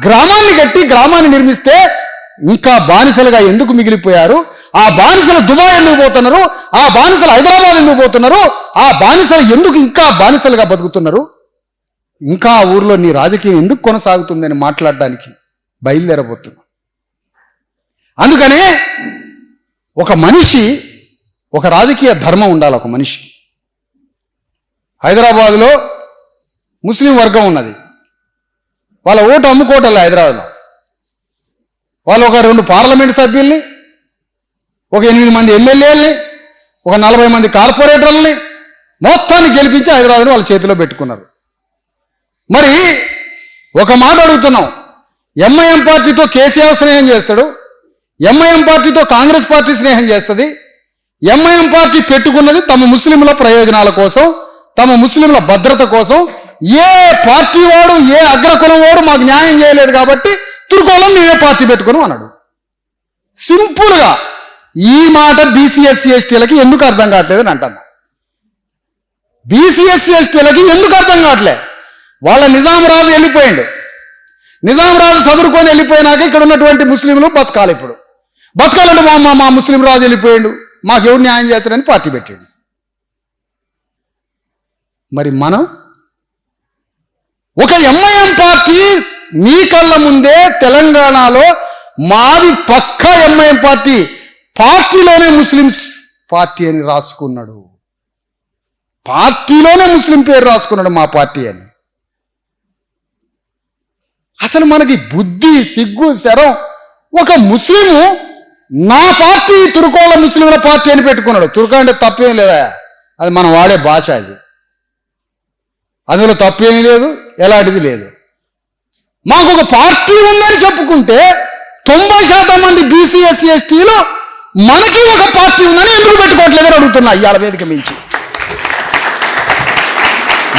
గ్రామాన్ని కట్టి గ్రామాన్ని నిర్మిస్తే ఇంకా బానిసలుగా ఎందుకు మిగిలిపోయారు, ఆ బానిసలు దుబాయ్ ఎందుకు పోతున్నారు, ఆ బానిసలు హైదరాబాద్ ఎందుకు పోతున్నారు, ఆ బానిసలు ఎందుకు ఇంకా బానిసలుగా బతుకుతున్నారు, ఇంకా ఆ ఊర్లో నీ రాజకీయం ఎందుకు కొనసాగుతుందని మాట్లాడడానికి బయలుదేరబోతున్నా. అందుకనే ఒక మనిషి, ఒక రాజకీయ ధర్మం ఉండాలి. ఒక మనిషి, హైదరాబాదులో ముస్లిం వర్గం ఉన్నది, వాళ్ళ ఓటు అమ్ముకోవటంలే. హైదరాబాద్లో వాళ్ళు ఒక 2 పార్లమెంట్ సభ్యుల్ని, ఒక 8 మంది ఎమ్మెల్యేలని, ఒక 40 మంది కార్పొరేటర్లని మొత్తాన్ని గెలిపించి హైదరాబాద్ని వాళ్ళ చేతిలో పెట్టుకున్నారు. మరి ఒక మాట అడుగుతున్నాం, ఎంఐఎం పార్టీతో కేసీఆర్ స్నేహం చేస్తాడు, ఎంఐఎం పార్టీతో కాంగ్రెస్ పార్టీ స్నేహం చేస్తుంది. ఎంఐఎం పార్టీ పెట్టుకున్నది తమ ముస్లింల ప్రయోజనాల కోసం, తమ ముస్లింల భద్రత కోసం. ఏ పార్టీ వాడు, ఏ అగ్రకులం వాడు మాకు న్యాయం చేయలేదు కాబట్టి తుర్కోలం మేమే పార్టీ పెట్టుకున్నాం అన్నాడు. సింపుల్గా ఈ మాట బీసీ ఎస్సీ ఎస్టీలకి ఎందుకు అర్థం కావట్లేదు అని అంటాను. బీసీ ఎస్సీ ఎస్టీలకి ఎందుకు అర్థం కావట్లే? వాళ్ళ నిజాం రాజు వెళ్ళిపోయాడు, నిజాం రాజు చదువుకొని వెళ్ళిపోయినాక ఇక్కడ ఉన్నటువంటి ముస్లింలు బతకాలి. ఇప్పుడు బతకాలంటే మా ముస్లిం రాజు వెళ్ళిపోయాడు, మాకెవరు న్యాయం చేస్తాడని పార్టీ పెట్టాడు. మరి మనం ఒక ఎంఐఎం పార్టీ మీ కళ్ళ ముందే తెలంగాణలో మాది పక్కా ఎంఐఎం పార్టీ, పార్టీలోనే ముస్లిమ్స్ పార్టీ అని రాసుకున్నాడు, పార్టీలోనే ముస్లిం పేరు రాసుకున్నాడు మా పార్టీ అని. అసలు మనకి బుద్ధి, సిగ్గు, శరం. ఒక ముస్లిము నా పార్టీ తుర్కోల ముస్లింల పార్టీ అని పెట్టుకున్నాడు. తుర్క అంటే తప్పేం లేదా, అది మనం వాడే భాష, అది అందులో తప్పేమీ లేదు, ఎలాంటిది లేదు. మాకు ఒక పార్టీ ఉందని చెప్పుకుంటే 90% మంది బీసీ ఎస్సీ ఎస్టీలు మనకి ఒక పార్టీ ఉందని ఎందుకు పెట్టుకోవట్లేదని అడుగుతున్నా. ఇవాళ వేదిక మించి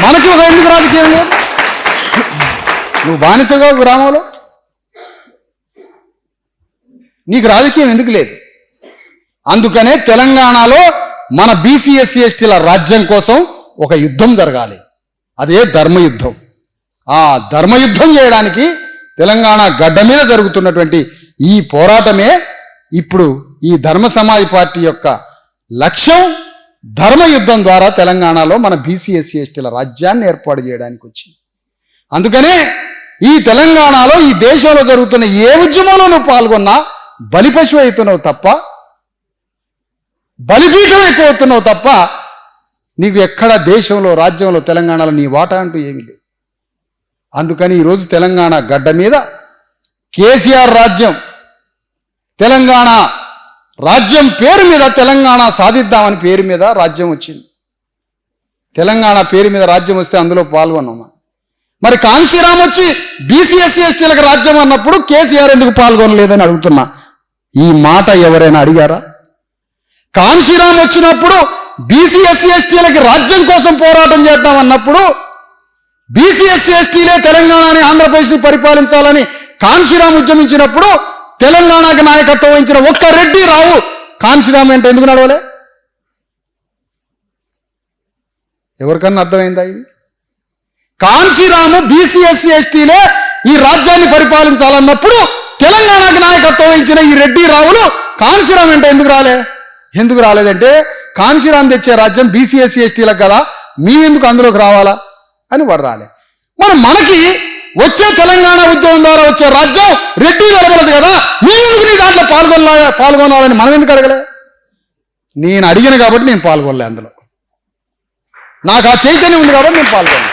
మనకి ఒక ఎందుకు రాజకీయం లేదు? నువ్వు బానిసగా గ్రామంలో నీకు రాజకీయం ఎందుకు లేదు? అందుకనే తెలంగాణలో మన బీసీ ఎస్సీ ఎస్టీల రాజ్యం కోసం ఒక యుద్ధం జరగాలి. అదే ధర్మయుద్ధం. ఆ ధర్మయుద్ధం చేయడానికి తెలంగాణ గడ్డ మీద జరుగుతున్నటువంటి ఈ పోరాటమే ఇప్పుడు ఈ ధర్మ సమాజ్ పార్టీ యొక్క లక్ష్యం. ధర్మయుద్ధం ద్వారా తెలంగాణలో మన బీసీ ఎస్సీ ఎస్టీల రాజ్యాన్ని ఏర్పాటు చేయడానికి వచ్చింది. అందుకనే ఈ తెలంగాణలో, ఈ దేశంలో జరుగుతున్న ఏ ఉద్యమంలో నువ్వు పాల్గొన్నా బలిపశువు అవుతున్నావు తప్ప, బలిపీఠం అయిపోతున్నావు తప్ప నీకు ఎక్కడ దేశంలో, రాజ్యంలో, తెలంగాణలో నీ వాటా అంటూ ఏమీ లేదు. అందుకని ఈరోజు తెలంగాణ గడ్డ మీద కేసీఆర్ రాజ్యం, తెలంగాణ రాజ్యం పేరు మీద తెలంగాణ సాధిద్దామని పేరు మీద రాజ్యం వచ్చింది. తెలంగాణ పేరు మీద రాజ్యం వస్తే అందులో పాల్గొన్నామా? మరి కాంశీరామ్ వచ్చి బీసీ ఎస్సీ ఎస్టీలకు రాజ్యం అన్నప్పుడు కేసీఆర్ ఎందుకు పాల్గొనలేదని అడుగుతున్నా. ఈ మాట ఎవరైనా అడిగారా? కాంశీరామ్ వచ్చినప్పుడు బీసీ ఎస్సీ ఎస్టీలకి రాజ్యం కోసం పోరాటం చేద్దామన్నప్పుడు, బీసీ ఎస్సీ ఎస్టీలే తెలంగాణని, ఆంధ్రప్రదేశ్ని పరిపాలించాలని కాంశీరామ్ ఉద్యమించినప్పుడు తెలంగాణకి నాయకత్వం వహించిన ఒక్క రెడ్డి రావు కాంశీరామ్ అంటే ఎందుకు నడవలే? ఎవరికన్నా అర్థమైందా ఇది? కాంశీరాము బీసీ ఎస్సీ ఎస్టీలే ఈ రాజ్యాన్ని పరిపాలించాలన్నప్పుడు తెలంగాణకి నాయకత్వం వహించిన ఈ రెడ్డి రావులు కాంశీరామ్ అంటే ఎందుకు రాలేదంటే, కాంశీరామ్ తెచ్చే రాజ్యం బీసీ ఎస్సీ ఎస్టీలకు కదా, మేమెందుకు అందులోకి రావాలా అని వాడు రాలే. మరి మనకి వచ్చే తెలంగాణ ఉద్యమం ద్వారా వచ్చే రాజ్యం రెడ్డి రావులది కదా, మేమెందుకు దాంట్లో పాల్గొనాలని మనం ఎందుకు అడగలే? నేను అడిగిన కాబట్టి నేను పాల్గొనలే, అందులో నాకు ఆ చైతన్యం ఉంది కాబట్టి నేను పాల్గొనలే.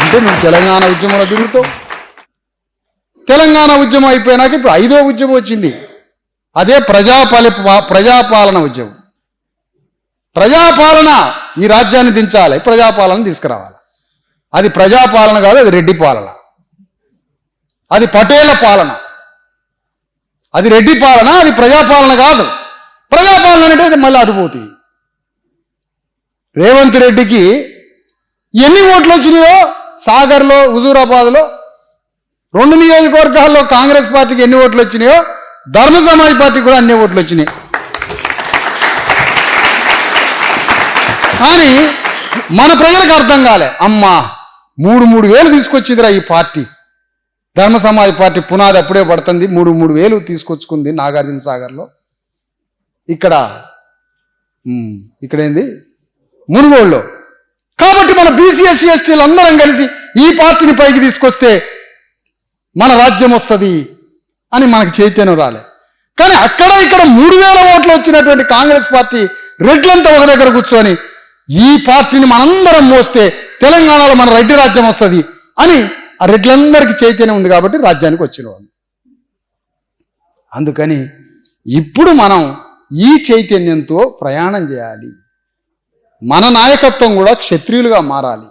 అంటే నువ్వు తెలంగాణ ఉద్యమంలో దిగుతావు. తెలంగాణ ఉద్యమం అయిపోయినాక ఇప్పుడు 5వ ఉద్యమం వచ్చింది, అదే ప్రజాపాలన ఉద్యమం. ప్రజాపాలన, ఈ రాజ్యాన్ని దించాలి, ప్రజాపాలన తీసుకురావాలి. అది ప్రజాపాలన కాదు, అది రెడ్డి పాలన, అది పటేళ్ల పాలన. అది రెడ్డి పాలన, అది ప్రజాపాలన కాదు. ప్రజాపాలన అంటే మళ్ళీ అటుపోతుంది. రేవంత్ రెడ్డికి ఎన్ని ఓట్లు వచ్చినాయో సాగర్లో, హుజూరాబాద్లో 2 నియోజకవర్గాల్లో కాంగ్రెస్ పార్టీకి ఎన్ని ఓట్లు వచ్చినాయో ధర్మ సమాజ్ పార్టీకి కూడా అన్ని ఓట్లు వచ్చినాయి. కానీ మన ప్రజలకు అర్థం కాలే, అమ్మా 3,000 తీసుకొచ్చిందిరా ఈ పార్టీ, ధర్మ సమాజ్ పార్టీ పునాది అప్పుడే పడుతుంది, 3,000 తీసుకొచ్చుకుంది నాగార్జున సాగర్లో, ఇక్కడేంది మునుగోడులో. కాబట్టి మన బీసీ ఎస్సీ ఎస్టీలు అందరం కలిసి ఈ పార్టీని పైకి తీసుకొస్తే మన రాజ్యం వస్తుంది అని మనకు చైతన్యం రాలే. కానీ అక్కడ ఇక్కడ 3,000 ఓట్లు వచ్చినటువంటి కాంగ్రెస్ పార్టీ రెడ్లంతా ఒక దగ్గర కూర్చొని ఈ పార్టీని మనందరం మోస్తే తెలంగాణలో మన రెడ్డి రాజ్యం వస్తుంది అని ఆ రెడ్లందరికీ చైతన్యం ఉంది కాబట్టి రాజ్యానికి వచ్చిన వాళ్ళు. అందుకని ఇప్పుడు మనం ఈ చైతన్యంతో ప్రయాణం చేయాలి. మన నాయకత్వం కూడా క్షత్రియులుగా మారాలి.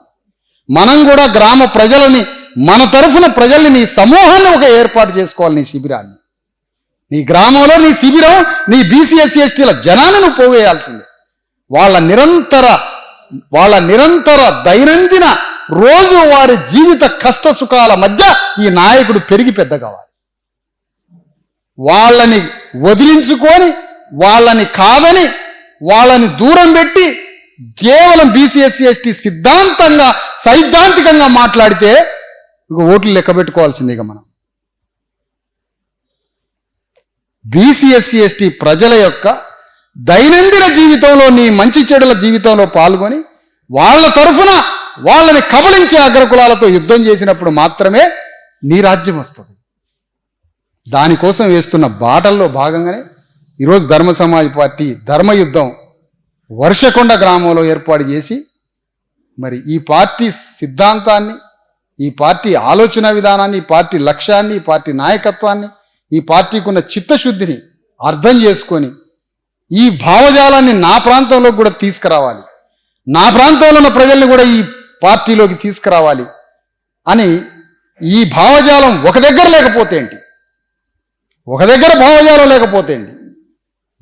మనం కూడా గ్రామ ప్రజలని, మన తరఫున ప్రజల్ని, నీ సమూహాన్ని ఒక ఏర్పాటు చేసుకోవాలి. నీ శిబిరాన్ని, నీ గ్రామంలో నీ శిబిరం, నీ బీసీ ఎస్సీ ఎస్టీల జనాన్ని నువ్వు పోవేయాల్సిందే. వాళ్ళ నిరంతర దైనందిన రోజు వారి జీవిత కష్ట సుఖాల మధ్య ఈ నాయకుడు పెరిగి పెద్ద కావాలి. వాళ్ళని వదిలించుకొని, వాళ్ళని కాదని, వాళ్ళని దూరం పెట్టి కేవలం బీసీ ఎస్సీ ఎస్టీ సైద్ధాంతికంగా మాట్లాడితే ఇక ఓట్లు లెక్క పెట్టుకోవాల్సిందే. ఇక మనం బీసీ ఎస్సీ ఎస్టీ ప్రజల యొక్క దైనందిన జీవితంలో, నీ మంచి చెడుల జీవితంలో పాల్గొని వాళ్ళ తరఫున వాళ్ళని కబళించే అగ్రకులాలతో యుద్ధం చేసినప్పుడు మాత్రమే నీ రాజ్యం వస్తుంది. దానికోసం వేస్తున్న బాటల్లో భాగంగానే ఈరోజు ధర్మ సమాజ్ పార్టీ ధర్మయుద్ధం వర్షకొండ గ్రామంలో ఏర్పాటు చేసి, మరి ఈ పార్టీ సిద్ధాంతాన్ని, ఈ పార్టీ ఆలోచన విధానాన్ని, ఈ పార్టీ లక్ష్యాన్ని, ఈ పార్టీ నాయకత్వాన్ని, ఈ పార్టీకి ఉన్న చిత్తశుద్ధిని అర్థం చేసుకొని ఈ భావజాలాన్ని నా ప్రాంతంలోకి కూడా తీసుకురావాలి, నా ప్రాంతంలో ఉన్న ప్రజల్ని కూడా ఈ పార్టీలోకి తీసుకురావాలి అని ఈ భావజాలం ఒక దగ్గర లేకపోతే ఏంటి, ఒక దగ్గర భావజాలం లేకపోతే ఏంటి,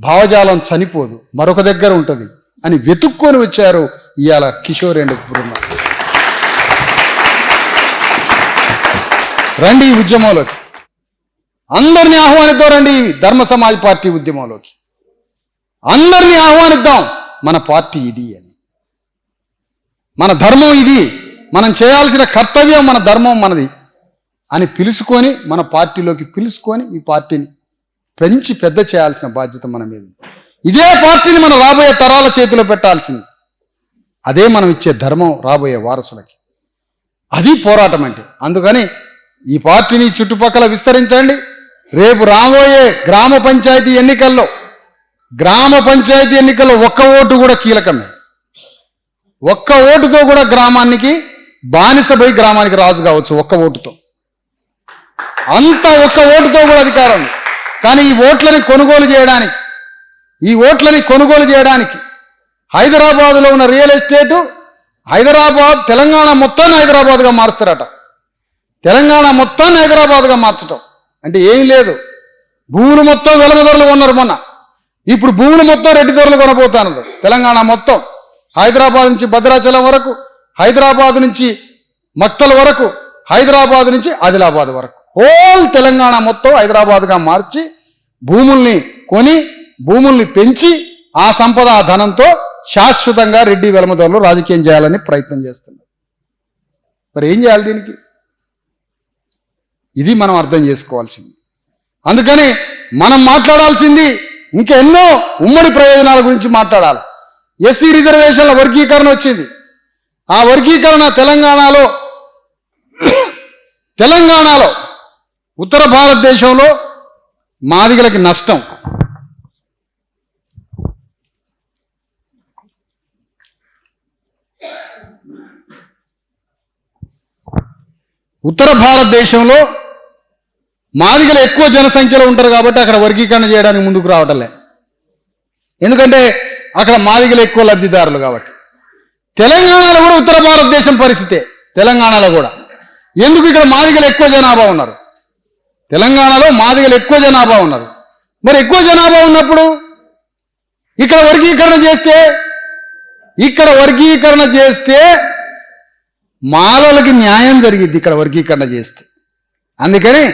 భావజాలం చనిపోదు, మరొక దగ్గర ఉంటుంది అని వెతుక్కొని వచ్చారు ఇవాళ కిషోర్ అండ్ బృందం. రండి ఈ ఉద్యమంలోకి, అందరినీ ఆహ్వానిద్దాం. రండి ధర్మ సమాజ్ పార్టీ ఉద్యమంలోకి అందరినీ ఆహ్వానిద్దాం. మన పార్టీ ఇది అని, మన ధర్మం ఇది, మనం చేయాల్సిన కర్తవ్యం, మన ధర్మం మనది అని పిలుచుకొని, మన పార్టీలోకి పిలుచుకొని ఈ పార్టీని పెంచి పెద్ద చేయాల్సిన బాధ్యత మన మీద. ఇదే పార్టీని మనం రాబోయే తరాల చేతిలో పెట్టాల్సింది. అదే మనం ఇచ్చే ధర్మం రాబోయే వారసులకి. అది పోరాటం అంటే. అందుకని ఈ పార్టీని చుట్టుపక్కల విస్తరించండి. రేపు రాబోయే గ్రామ పంచాయతీ ఎన్నికల్లో ఒక్క ఓటు కూడా కీలకమే. ఒక్క ఓటుతో కూడా గ్రామానికి బానిసపై గ్రామానికి రాజు కావచ్చు. ఒక్క ఓటుతో ఒక్క ఓటుతో కూడా అధికారం. కానీ ఈ ఓట్లని కొనుగోలు చేయడానికి హైదరాబాదులో ఉన్న రియల్ ఎస్టేటు తెలంగాణ మొత్తాన్ని హైదరాబాద్గా మారుస్తారట. తెలంగాణ మొత్తాన్ని హైదరాబాద్గా మార్చడం అంటే ఏం లేదు. భూములు మొత్తం వెలమదొరలు కొన్నారు మొన్న. ఇప్పుడు భూములు మొత్తం రెడ్డి దొరలు కొనబోతాను. తెలంగాణ మొత్తం హైదరాబాద్ నుంచి భద్రాచలం వరకు, హైదరాబాద్ నుంచి మక్తల్ వరకు, హైదరాబాద్ నుంచి ఆదిలాబాద్ వరకు, హోల్ తెలంగాణ మొత్తం హైదరాబాద్గా మార్చి భూముల్ని కొని, భూముల్ని పెంచి ఆ సంపద, ఆ ధనంతో శాశ్వతంగా రెడ్డి వెలమదొరలు రాజకీయం చేయాలని ప్రయత్నం చేస్తున్నారు. మరి ఏం చేయాలి దీనికి? ఇది మనం అర్థం చేసుకోవాల్సింది. అందుకని మనం మాట్లాడాల్సింది ఇంకా ఎన్నో ఉమ్మడి ప్రయోజనాల గురించి మాట్లాడాలి. ఎస్సీ రిజర్వేషన్ల వర్గీకరణ వచ్చింది. ఆ వర్గీకరణ తెలంగాణలో ఉత్తర భారతదేశంలో మాదిగలకి నష్టం. ఉత్తర భారతదేశంలో మాదిగలు ఎక్కువ జనసంఖ్యలో ఉంటారు కాబట్టి అక్కడ వర్గీకరణ చేయడానికి ముందుకు రావటంలే. ఎందుకంటే అక్కడ మాదిగలు ఎక్కువ లబ్ధిదారులు కాబట్టి. తెలంగాణలో కూడా ఉత్తర భారతదేశం పరిస్థితే. తెలంగాణలో కూడా ఎందుకు ఇక్కడ మాదిగలు ఎక్కువ జనాభా ఉన్నారు. తెలంగాణలో మాదిగలు ఎక్కువ జనాభా ఉన్నారు. మరి ఎక్కువ జనాభా ఉన్నప్పుడు ఇక్కడ వర్గీకరణ చేస్తే మాలలకి న్యాయం జరిగిద్ది ఇక్కడ వర్గీకరణ చేస్తే. అందుకని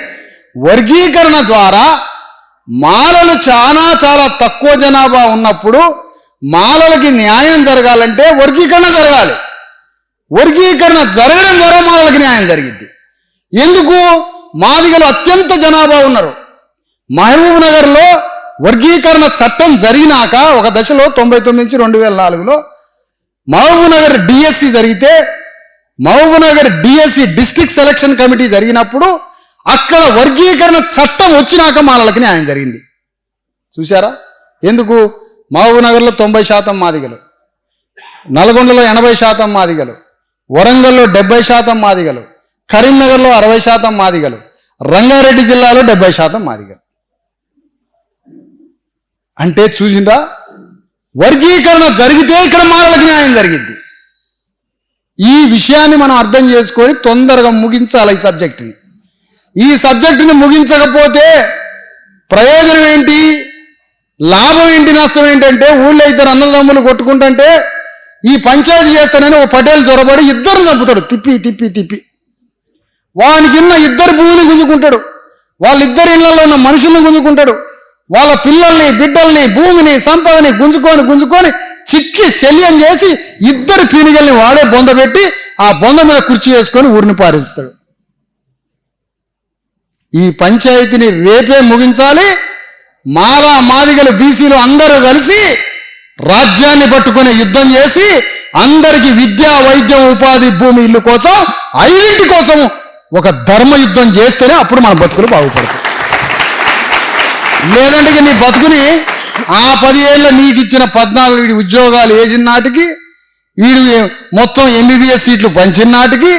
వర్గీకరణ ద్వారా మాలలు చాలా తక్కువ జనాభా ఉన్నప్పుడు మాలలకి న్యాయం జరగాలంటే వర్గీకరణ జరగాలి. వర్గీకరణ జరగడం ద్వారా మాలలకి న్యాయం జరిగిద్ది. ఎందుకు? మాదిగలు అత్యంత జనాభా ఉన్నారు. మహబూబ్ నగర్లో వర్గీకరణ చట్టం జరిగినాక ఒక దశలో 99 నుంచి 2004లో మహబూబ్ నగర్ డిఎస్సి జరిగితే, Mahabubnagar DSC district selection committee జరిగినప్పుడు అక్కడ వర్గీకరణ చట్టం వచ్చినాక మాలలకి న్యాయం జరిగింది. చూసారా? ఎందుకు? మహబూబ్ నగర్లో 90% మాదిగలు, నల్గొండలో 80% మాదిగలు, వరంగల్లో 70% మాదిగలు, కరీంనగర్లో 60% మాదిగలు, రంగారెడ్డి జిల్లాలో 70% మాదిగలు. అంటే చూసిండ్రా, వర్గీకరణ జరిగితే ఇక్కడ మాలలకి న్యాయం జరిగింది. ఈ విషయాన్ని మనం అర్థం చేసుకొని తొందరగా ముగించాలి ఈ సబ్జెక్టుని. ఈ సబ్జెక్టుని ముగించకపోతే ప్రయోజనం ఏంటి, లాభం ఏంటి, నష్టం ఏంటంటే ఊళ్ళో ఇద్దరు అన్నదమ్ములు కొట్టుకుంటుంటే ఈ పంచాయతీ చేస్తానని ఓ పటేల్ జొరబడి ఇద్దరు చంపుతాడు, తిప్పి వానికిన్న ఇద్దరు భూమిని గుంజుకుంటాడు, వాళ్ళిద్దరి ఇళ్లలో ఉన్న మనుషుల్ని గుంజుకుంటాడు, వాళ్ళ పిల్లల్ని బిడ్డల్ని భూమిని సంపదని గుంజుకొని చిక్కి శల్యం చేసి ఇద్దరు పీనిగల్ని వాడే బొంద పెట్టి ఆ బొంద మీద కుర్చీ వేసుకొని ఊరిని పారిస్తాడు. ఈ పంచాయతీని రేపే ముగించాలి. మాదిగలు బీసీలు అందరూ కలిసి రాజ్యాన్ని పట్టుకునే యుద్ధం చేసి అందరికి విద్య, వైద్యం, ఉపాధి, భూమి, ఇల్లు కోసం, ఐడెంటిటీ కోసం ఒక ధర్మ యుద్ధం చేస్తేనే అప్పుడు మన బతుకులు బాగుపడతాయి. లేదంటే నీ బతుకుని ఆ 10 ఏళ్ళ నీకు ఇచ్చిన 14 వీడి ఉద్యోగాలు వేసిన నాటికి, వీడు మొత్తం MBBS సీట్లు పంచిన నాటికి,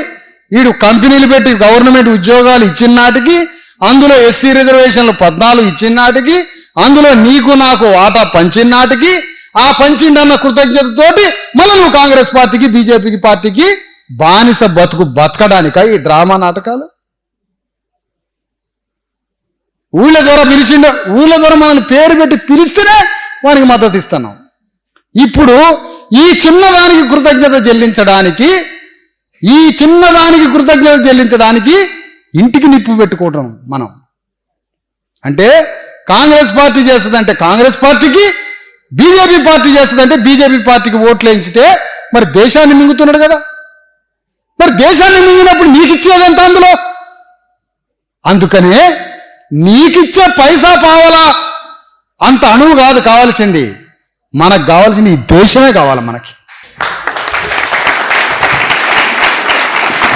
వీడు కంపెనీలు పెట్టి గవర్నమెంట్ ఉద్యోగాలు ఇచ్చిన నాటికి, అందులో SC రిజర్వేషన్లు 14 ఇచ్చిన నాటికి, అందులో నీకు నాకు వాటా పంచిన నాటికి, ఆ పంచిండన్న కృతజ్ఞతతోటి మనం కాంగ్రెస్ పార్టీకి, బీజేపీకి పార్టీకి బానిస బతకడానిక ఈ డ్రామా నాటకాలు? ఊళ్ళ ద్వారా పిలిచిండు, ఊళ్ళ ద్వారా మనల్ని పేరు పెట్టి పిలిస్తేనే వానికి మద్దతు ఇస్తున్నాం. ఇప్పుడు ఈ చిన్నదానికి కృతజ్ఞత చెల్లించడానికి ఇంటికి నిప్పు పెట్టుకోవడం మనం. అంటే కాంగ్రెస్ పార్టీ చేస్తుందంటే కాంగ్రెస్ పార్టీకి, బీజేపీ పార్టీ చేస్తుందంటే బీజేపీ పార్టీకి ఓట్లు వేయించితే మరి దేశాన్ని మింగుతున్నాడు కదా. మరి దేశాన్ని మింగినప్పుడు నీకు ఇచ్చేదంతా అందులో. అందుకనే నీకిచ్చే పైసా పావలా అంత అణువు కాదు కావాల్సింది, మనకు కావాల్సిన ఈ దేశమే కావాలి మనకి.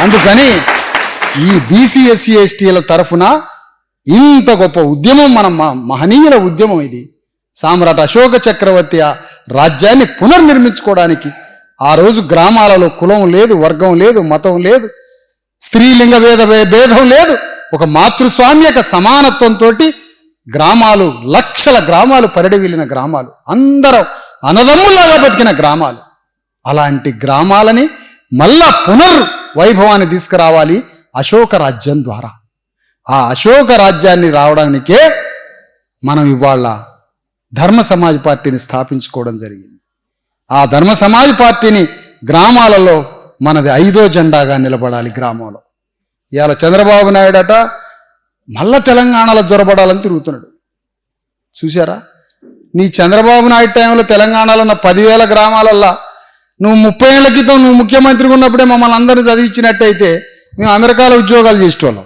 అందుకని ఈ బీసీ ఎస్సీ ఎస్టీల తరఫున ఇంత గొప్ప ఉద్యమం, మన మహనీయుల ఉద్యమం ఇది. సామ్రాట్ అశోక చక్రవర్తి ఆ రాజ్యాన్ని పునర్నిర్మించుకోవడానికి ఆ రోజు గ్రామాలలో కులం లేదు, వర్గం లేదు, మతం లేదు, స్త్రీలింగ భేదం లేదు, ఒక మాతృస్వామ్యక సమానత్వంతో గ్రామాలు, లక్షల గ్రామాలు పరిడివిల్లిన గ్రామాలు, అందరూ అన్నదమ్ములాగా బతికిన గ్రామాలు. అలాంటి గ్రామాలని మళ్ళా వైభవాన్ని తీసుకురావాలి అశోక రాజ్యం ద్వారా. ఆ అశోక రాజ్యాన్ని రావడానికే మనం ఇవాళ ధర్మ సమాజ్ పార్టీని స్థాపించుకోవడం జరిగింది. ఆ ధర్మ సమాజ్ పార్టీని గ్రామాలలో మనది 5వ జెండాగా నిలబడాలి గ్రామంలో. ఇవాళ చంద్రబాబు నాయుడట మళ్ళా తెలంగాణలో జొరబడాలని తిరుగుతున్నాడు. చూసారా? నీ చంద్రబాబు నాయుడు టైంలో తెలంగాణలో ఉన్న 10,000 గ్రామాలల్లా నువ్వు 30 ఏళ్ల క్రితం నువ్వు ముఖ్యమంత్రిగా ఉన్నప్పుడే మమ్మల్ని అందరినీ చదివించినట్టయితే మేము అమెరికాలో ఉద్యోగాలు చేసేటోళ్ళం,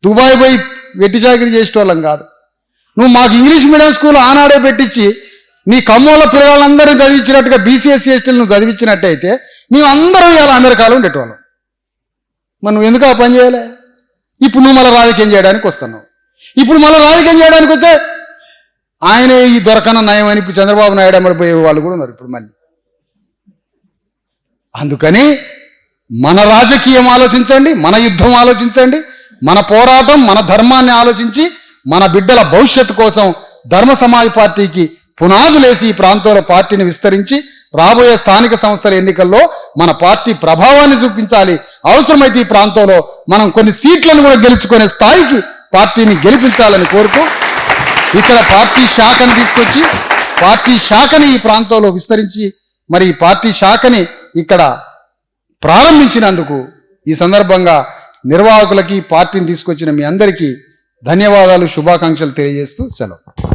దుబాయ్ పోయి వెట్టి చాకిరీ చేసేటోళ్ళం కాదు. నువ్వు మాకు ఇంగ్లీష్ మీడియం స్కూల్ ఆనాడే పెట్టించి నీ కమ్మోళ్ళ పిల్లలందరినీ చదివించినట్టుగా బీసీఎస్సీ ఎస్టీలు నువ్వు చదివించినట్టయితే మేము అందరం ఇలా అమెరికాలో ఉండేటోళ్ళం. మరి నువ్వు ఎందుకు ఆ పని చేయలే? ఇప్పుడు నువ్వు మళ్ళీ రాజకీయం చేయడానికి వస్తున్నావు. ఇప్పుడు మళ్ళీ రాజకీయం చేయడానికి వస్తే ఆయనే ఈ దొరకన నయం అని ఇప్పుడు చంద్రబాబు నాయుడు అమరిపోయే వాళ్ళు కూడా ఉన్నారు ఇప్పుడు మళ్ళీ. అందుకని మన రాజకీయం ఆలోచించండి, మన యుద్ధం ఆలోచించండి, మన పోరాటం, మన ధర్మాన్ని ఆలోచించి మన బిడ్డల భవిష్యత్తు కోసం ధర్మ సమాజ్ పార్టీకి పునాదులేసి ఈ ప్రాంతంలో పార్టీని విస్తరించి రాబోయే స్థానిక సంస్థల ఎన్నికల్లో మన పార్టీ ప్రభావాన్ని చూపించాలి. అవసరమైతే ఈ ప్రాంతంలో మనం కొన్ని సీట్లను కూడా గెలుచుకునే స్థాయికి పార్టీని గెలిపించాలని కోరుతూ ఇక్కడ పార్టీ శాఖను తీసుకొచ్చి పార్టీ శాఖని ఈ ప్రాంతంలో విస్తరించి మరి ఈ పార్టీ శాఖని ఇక్కడ ప్రారంభించినందుకు ఈ సందర్భంగా నిర్వాహకులకి పార్టీని తీసుకొచ్చిన మీ అందరికీ ధన్యవాదాలు, శుభాకాంక్షలు తెలియజేస్తూ సెలవు.